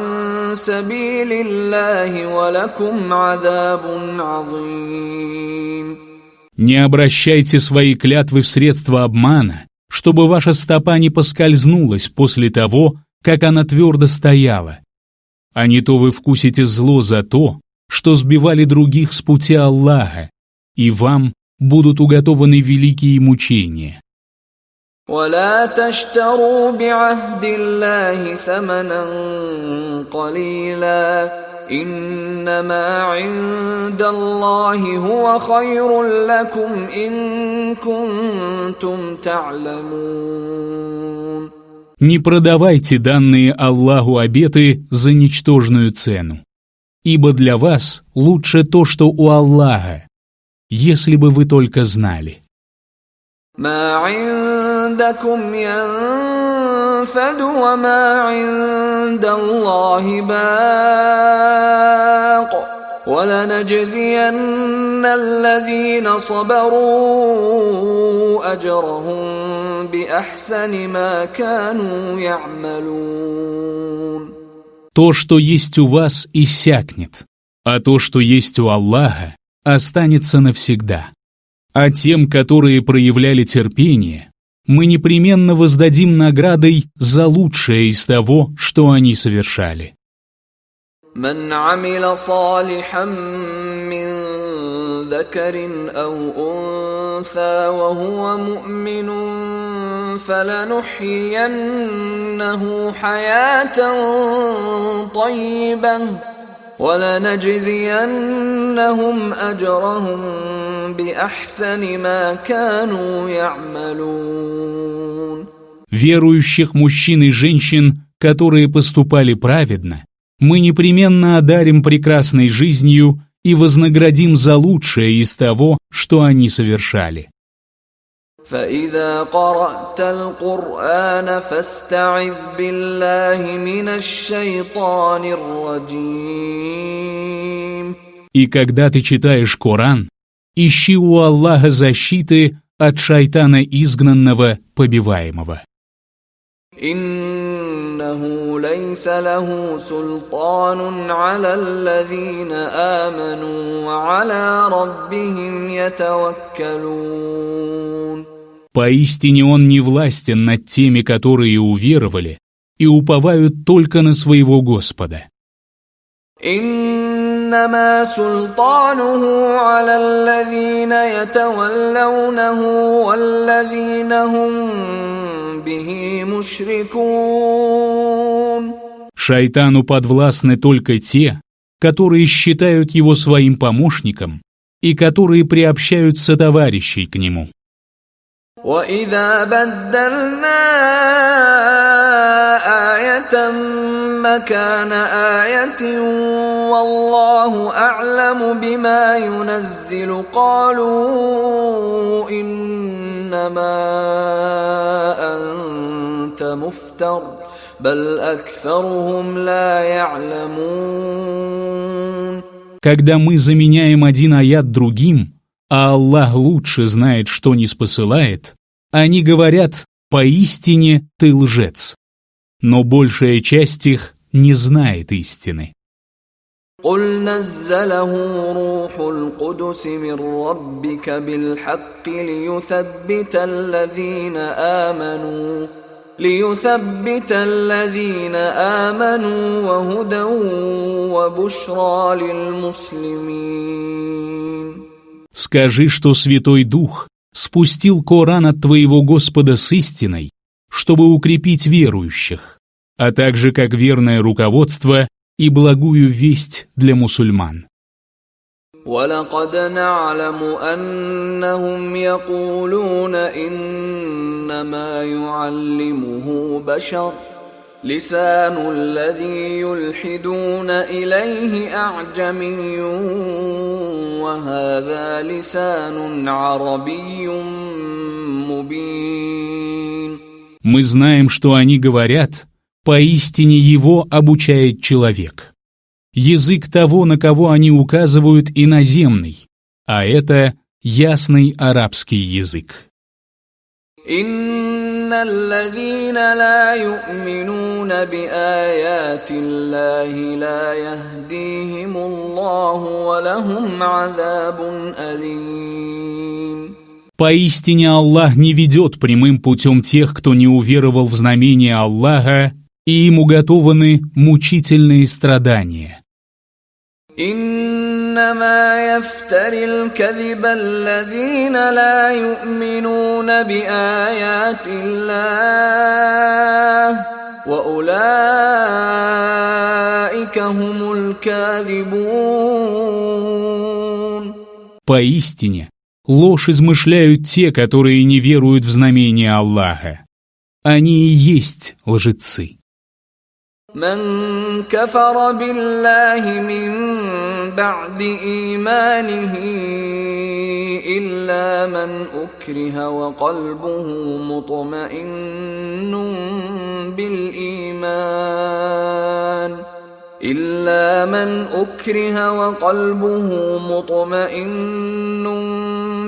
سَبِيلِ اللَّهِ وَلَكُمْ عَذَابٌ عَظِيمٌ. Не обращайте свои клятвы в средства обмана, чтобы ваша стопа не поскользнулась после того, как она твердо стояла. А не то вы вкусите зло за то, что сбивали других с пути Аллаха, и вам будут уготованы великие мучения. وَلَا تَشْتَرُوا بِعَهْدِ اللَّهِ ثَمَنًا قَلِيلًا إِنَّمَا عِندَ اللَّهِ هُوَ خَيْرٌ لَكُمْ إِن كُنتُمْ تَعْلَمُونَ. Не продавайте данные Аллаху обеты за ничтожную цену, ибо для вас лучше то, что у Аллаха, если бы вы только знали. مَا عِندَكُمْ يَنفَدُ وَمَا عِندَ اللَّهِ بَاقٍ وَلَنَجْزِيَنَّ الَّذِينَ صَبَرُوا أَجْرَهُم بِأَحْسَنِ مَا كَانُوا يَعْمَلُونَ. То, что есть у вас, иссякнет, а то, что есть у Аллаха, останется навсегда. А тем, которые проявляли терпение, мы непременно воздадим наградой за лучшее из того, что они совершали. من عمل صالحا من ذكر أو أنثى وهو مؤمن فلنحيينه حياة طيبة ولنجزينهم أجرهم بأحسن ما كانوا يعملون. Верующих мужчин и женщин, которые поступали праведно, мы непременно одарим прекрасной жизнью и вознаградим за лучшее из того, что они совершали. فَإِذَا قَرَأْتَ الْقُرْآنَ فَاسْتَعِذْ بِاللَّهِ مِنَ الشَّيْطَانِ الرَّجِيمِ. И когда ты читаешь Коран, ищи у Аллаха защиты от шайтана изгнанного, побиваемого. إِنَّ إنه ليس له سلطان على الذين آمنوا وعلى ربهم يتوكلون. Поистине он не властен над теми, которые уверовали и уповают только на своего Господа. إنما سلطانه على الذين يتولونه والذين هم به مشركون. Шайтану подвластны только те, которые считают его своим помощником и которые приобщают сотоварищей к нему. وَإِذَا بَدَّلْنَا آيَةً مَكَانَ آيَةٍ وَاللَّهُ أَعْلَمُ بِمَا يُنَزِّلُ قَالُوا إِنَّمَا أَنْتَ مُفْتَرٍ بَلْ أَكْثَرُهُمْ لَا يَعْلَمُونَ. Когда мы заменяем один аят другим, а Аллах лучше знает, что ниспосылает, они говорят: «Поистине ты лжец». Но большая часть их не знает истины. قُلْ نَزَّلَهُ رُوحُ الْقُدُسِ مِنْ رَبِّكَ بِالْحَقِّ لِيُثَبِّتَ الَّذِينَ آمَنُوا وَهُدًى وَبُشْرَى لِلْمُسْلِمِينَ. Скажи, что Святой Дух спустил Коран от твоего Господа с истиной, чтобы укрепить верующих, а также как верное руководство и благую весть для мусульман. وَلَقَدْ نَعْلَمُ أَنَّهُمْ يَقُولُونَ إِنَّمَا يُعَلِّمُهُ بَشَرٌ لِسَانُ الَّذِي يُلْحِدُونَ إِلَيْهِ أَعْجَمِيٌّ وَهَذَا لِسَانٌ عَرَبِيٌّ مُبِينٌ. Мы знаем, что они говорят: «Поистине его обучает человек». Язык того, на кого они указывают, иноземный, а это ясный арабский язык. إِنَّ الَّذِينَ لَا يُؤْمِنُونَ بِآيَاتِ اللَّهِ لَا يَهْدِيهِمُ اللَّهُ وَلَهُمْ عَذَابٌ أَلِيمٌ. Поистине Аллах не ведет прямым путем тех, кто не уверовал в знамение Аллаха, и им уготованы мучительные страдания. إنما يفتري الكذب الذين لا يؤمنون بآيات الله وأولئك هم الكاذبون. Поистине, ложь измышляют те, которые не веруют в знамение Аллаха. Они и есть лжецы. من كفر بالله من بعد إيمانه إلا من أكره وقلبه مطمئن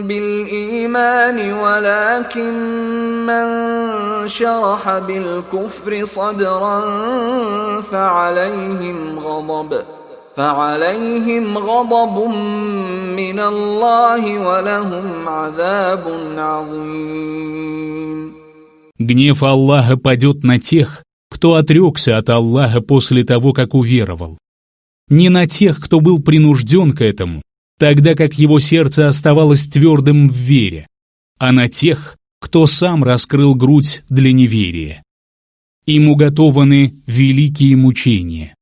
بالإيمان ولكن من شرح بالكفر صدرا فعليهم غضب من الله ولهم عذاب عظيم. Гнев Аллаха падет на тех, кто отрекся от Аллаха после того, как уверовал. Не на тех, кто был принужден к этому, тогда как его сердце оставалось твердым в вере, а на тех, кто сам раскрыл грудь для неверия. Им уготованы великие мучения.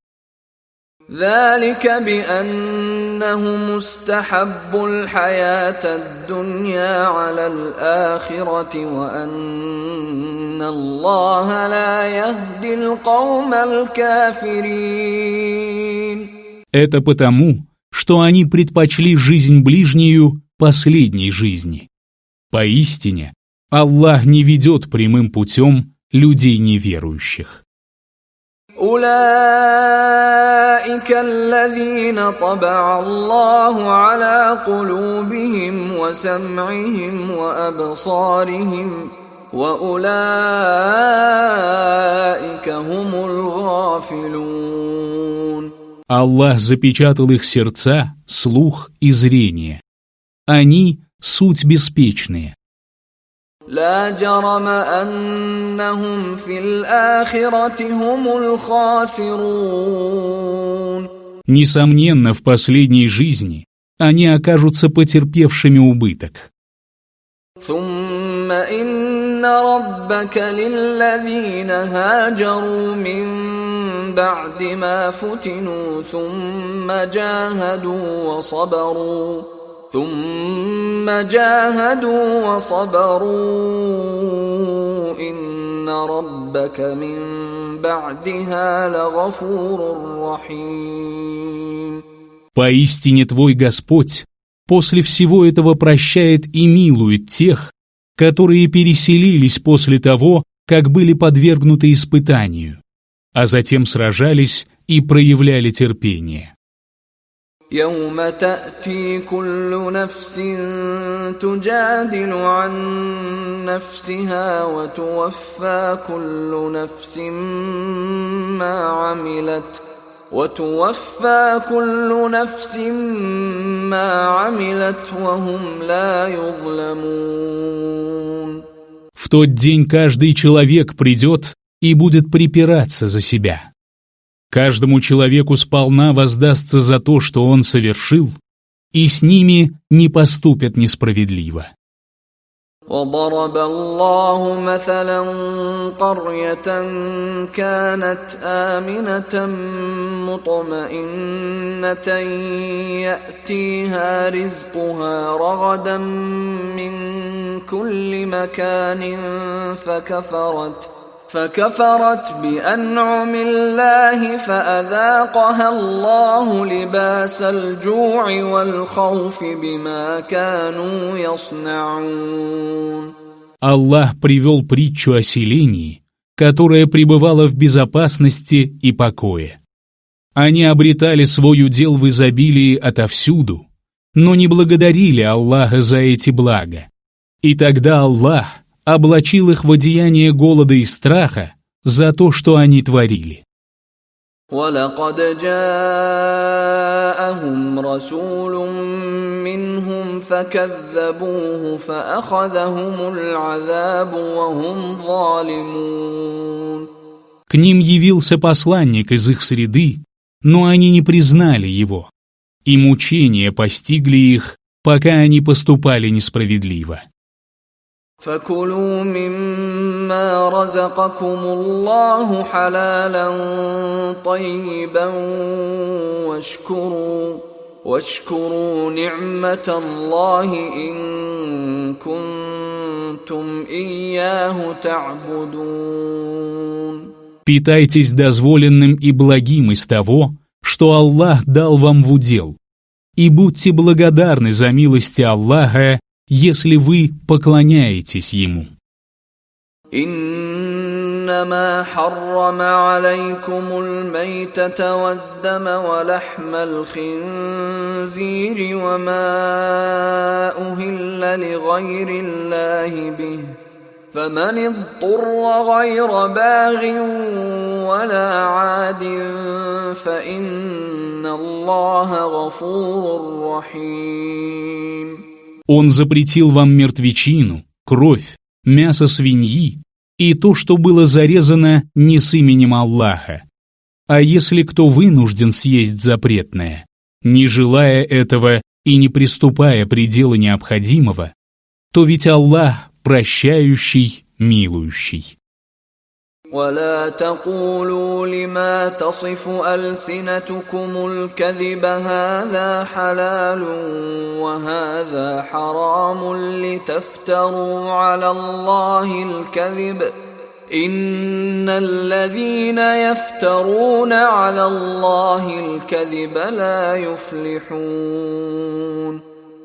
ذلك بأنهم استحبوا الحياة الدنيا على الآخرة وأن الله لا يهدي القوم الكافرين. Это потому, что они предпочли жизнь ближнюю последней жизни. Поистине, Аллах не ведет прямым путем людей неверующих. أولئك الذين طبع الله على قلوبهم وسمعهم وأبصارهم وأولئك هم الغافلون. Аллах запечатал их сердца, слух и зрение. Они — суть беспечные. لا جرم أنهم في الآخرة هم الخاسرون. Несомненно, в последней жизни они окажутся потерпевшими убыток. ثم إن ربك للذين هاجروا من بعد ما فتنوا ثم جاهدوا وصبروا إن ربك من بعدها لغفور رحيم. Поистине твой Господь после всего этого прощает и милует тех, которые переселились после того, как были подвергнуты испытанию, а затем сражались и проявляли терпение. يوم تأتي كل نفس تجادل عن نفسها وتوفى كل نفس ما عملت وهم لا يظلمون. В тот день каждый человек придет и будет припираться за себя. Каждому человеку сполна воздастся за то, что он совершил, и с ними не поступят несправедливо. وضرب الله مثلا قرية كانت آمنة مطمئنة يأتيها رزقها رغدا من كل مكان فكفرت بأنعم الله فأذاقها الله لباس الجوع والخوف بما كانوا يصنعون. Аллах привел притчу о селении, которое пребывало в безопасности и покое. Они обретали свой удел в изобилии отовсюду, но не благодарили Аллаха за эти блага. И тогда Аллах облачил их в одеяние голода и страха за то, что они творили. وَلَقَدْ جَاءَهُمْ رَسُولٌ مِّنْهُمْ فَكَذَّبُوهُ فَأَخَذَهُمُ الْعَذَابُ وَهُمْ ظَالِمُونَ. К ним явился посланник из их среды, но они не признали его, и мучения постигли их, пока они поступали несправедливо. فكلوا مما رزقكم الله حلالا طيبا واشكروا نعمة الله إن كنتم إياه تعبدون. Питайтесь дозволенным и благим из того, что Аллах дал вам в удел, и будьте благодарны за милости Аллаха, если вы поклоняетесь Ему. إنما حرم عليكم الميتة والدم ولحم الخنزير وما أهل لغير الله به فمن اضطر غير باغ ولا عاد فإن الله غفور رحيم. Он запретил вам мертвечину, кровь, мясо свиньи и то, что было зарезано не с именем Аллаха. А если кто вынужден съесть запретное, не желая этого и не приступая предела необходимого, то ведь Аллах прощающий, милующий. ولا تقولوا لما تصف ألسنتكم الكذب هذا حلال وهذا حرام لتفتروا على الله الكذب إن الذين يفترون على الله الكذب لا يفلحون.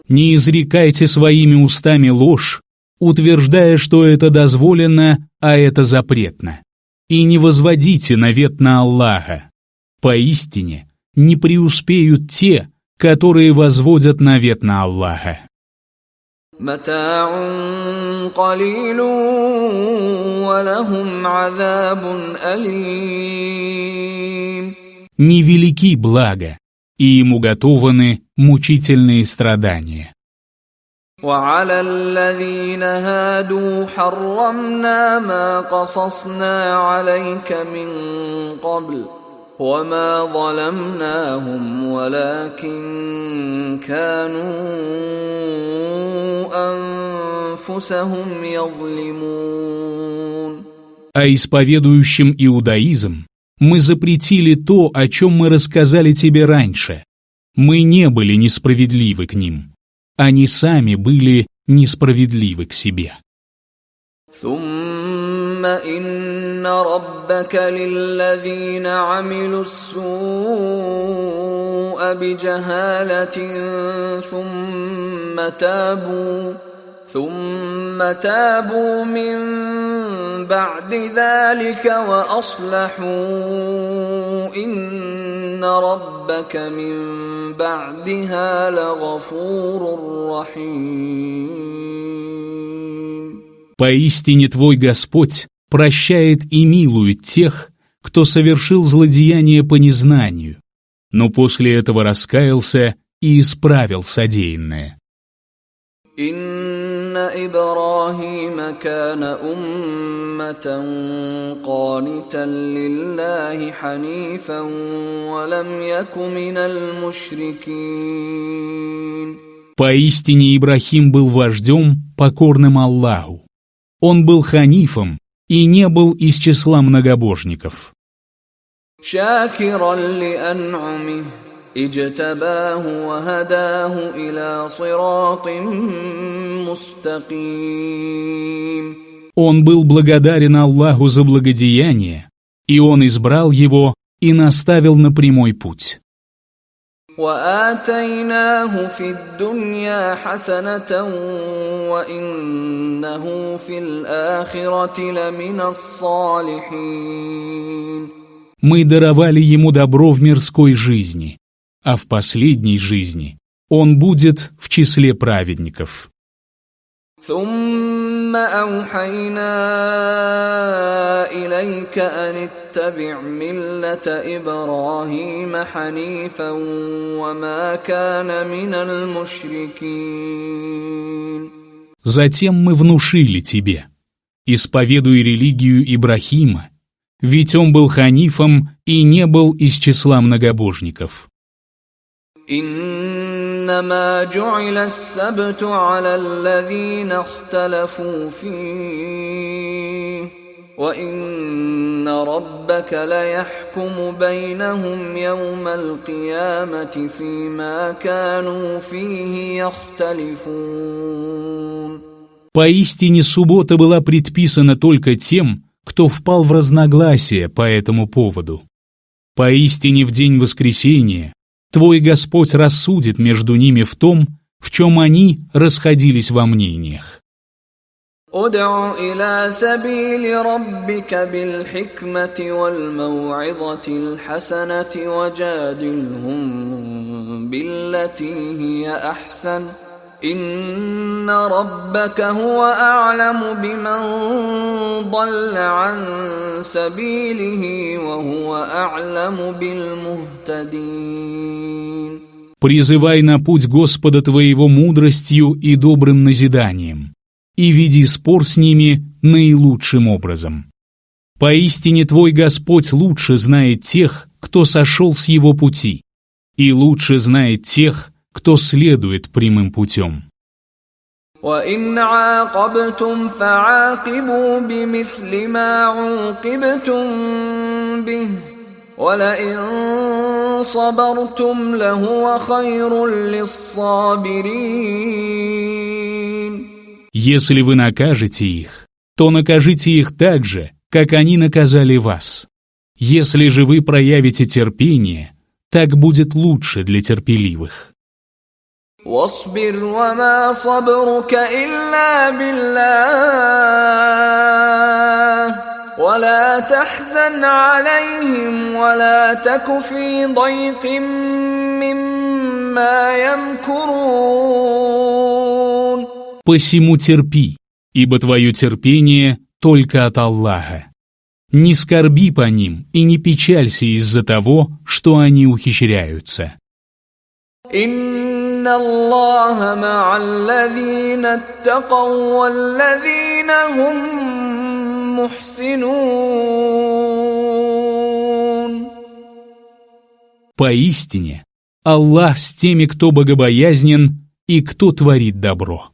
Не изрекайте своими устами ложь, утверждая, что это дозволено, а это запретно. И не возводите навет на Аллаха. Поистине, не преуспеют те, которые возводят навет на Аллаха. متاع قليل ولهم عذاب أليم. Невелики блага, и им уготованы мучительные страдания. وعلى الذين هادوا حرمنا ما قصصنا عليك من قبل وما ظلمناهم ولكن كانوا أنفسهم يظلمون. А исповедующим иудаизм мы запретили то, о чем мы рассказали тебе раньше. Мы не были несправедливы к ним. Они сами были несправедливы к себе. ثم إن ربك للذين عملوا السوء بجهالة ثم تابوا من بعد ذلك وأصلحوا إن ربك من بعدها لغفور رحيم. Поистине твой Господь прощает и милует тех, кто совершил злодеяние по незнанию, но после этого раскаялся и исправил содеянное. إن إبراهيم كان أمة قانتا لله حنيفا ولم يك من المشركين. Поистине Ибрахим был вождем, покорным Аллаху. Он был ханифом и не был из числа многобожников. شاكرا لأنعمه اجتباه وهداه إلى صراط مستقيم. Он был благодарен Аллаху за благодеяние, и он избрал его и наставил на прямой путь. وآتيناه في الدنيا حسنة وإنه في الآخرة لمن الصالحين. Мы даровали ему добро в мирской жизни, а в последней жизни он будет в числе праведников. ثم أوحينا إليك أن اتبع ملة إبراهيم حنيفا وما كان من المشركين. Затем мы внушили тебе: исповедуй религию Ибрахима, ведь он был ханифом и не был из числа многобожников. إنما جعل السبت على الذين اختلفوا فيه وإن ربك ليحكم بينهم يوم القيامة فيما كانوا فيه يختلفون. Поистине суббота была предписана только тем, кто впал в разногласие по этому поводу. Поистине в день воскресения твой Господь рассудит между ними в том, в чем они расходились во мнениях. ادع إلى سبيل ربك بالحكمة والموعظة الحسنة وجادلهم بالتي هي أحسن إن ربك هو أعلم بمن ضل عن سبيله وهو أعلم بالمهتدين. Призывай на путь Господа твоего мудростью и добрым назиданием, и веди спор с ними наилучшим образом. Поистине твой Господь лучше знает тех, кто сошел с его пути, и лучше знает тех, кто следует прямым путем. وَإِنْ عَاقَبْتُمْ فَعَاقِبُوا بِمِثْلِ مَا عُوقِبْتُمْ بِهِ وَلَئِنْ صَبَرْتُمْ لَهُوَ خَيْرٌ لِلصَّابِرِينَ. Если вы накажете их, то накажите их так же, как они наказали вас. Если же вы проявите терпение, так будет лучше для терпеливых. واصبر وما صبرك إلا بالله ولا تحزن عليهم ولا تك في ضيق مما يمكرون. Посему терпи, ибо твое терпение только от Аллаха. Не скорби по ним и не печалься из-за того, что они ухищряются. إن الله مع الذين اتقوا والذين هم محسنون. Поистине, Аллах с теми, кто богобоязнен и кто творит добро.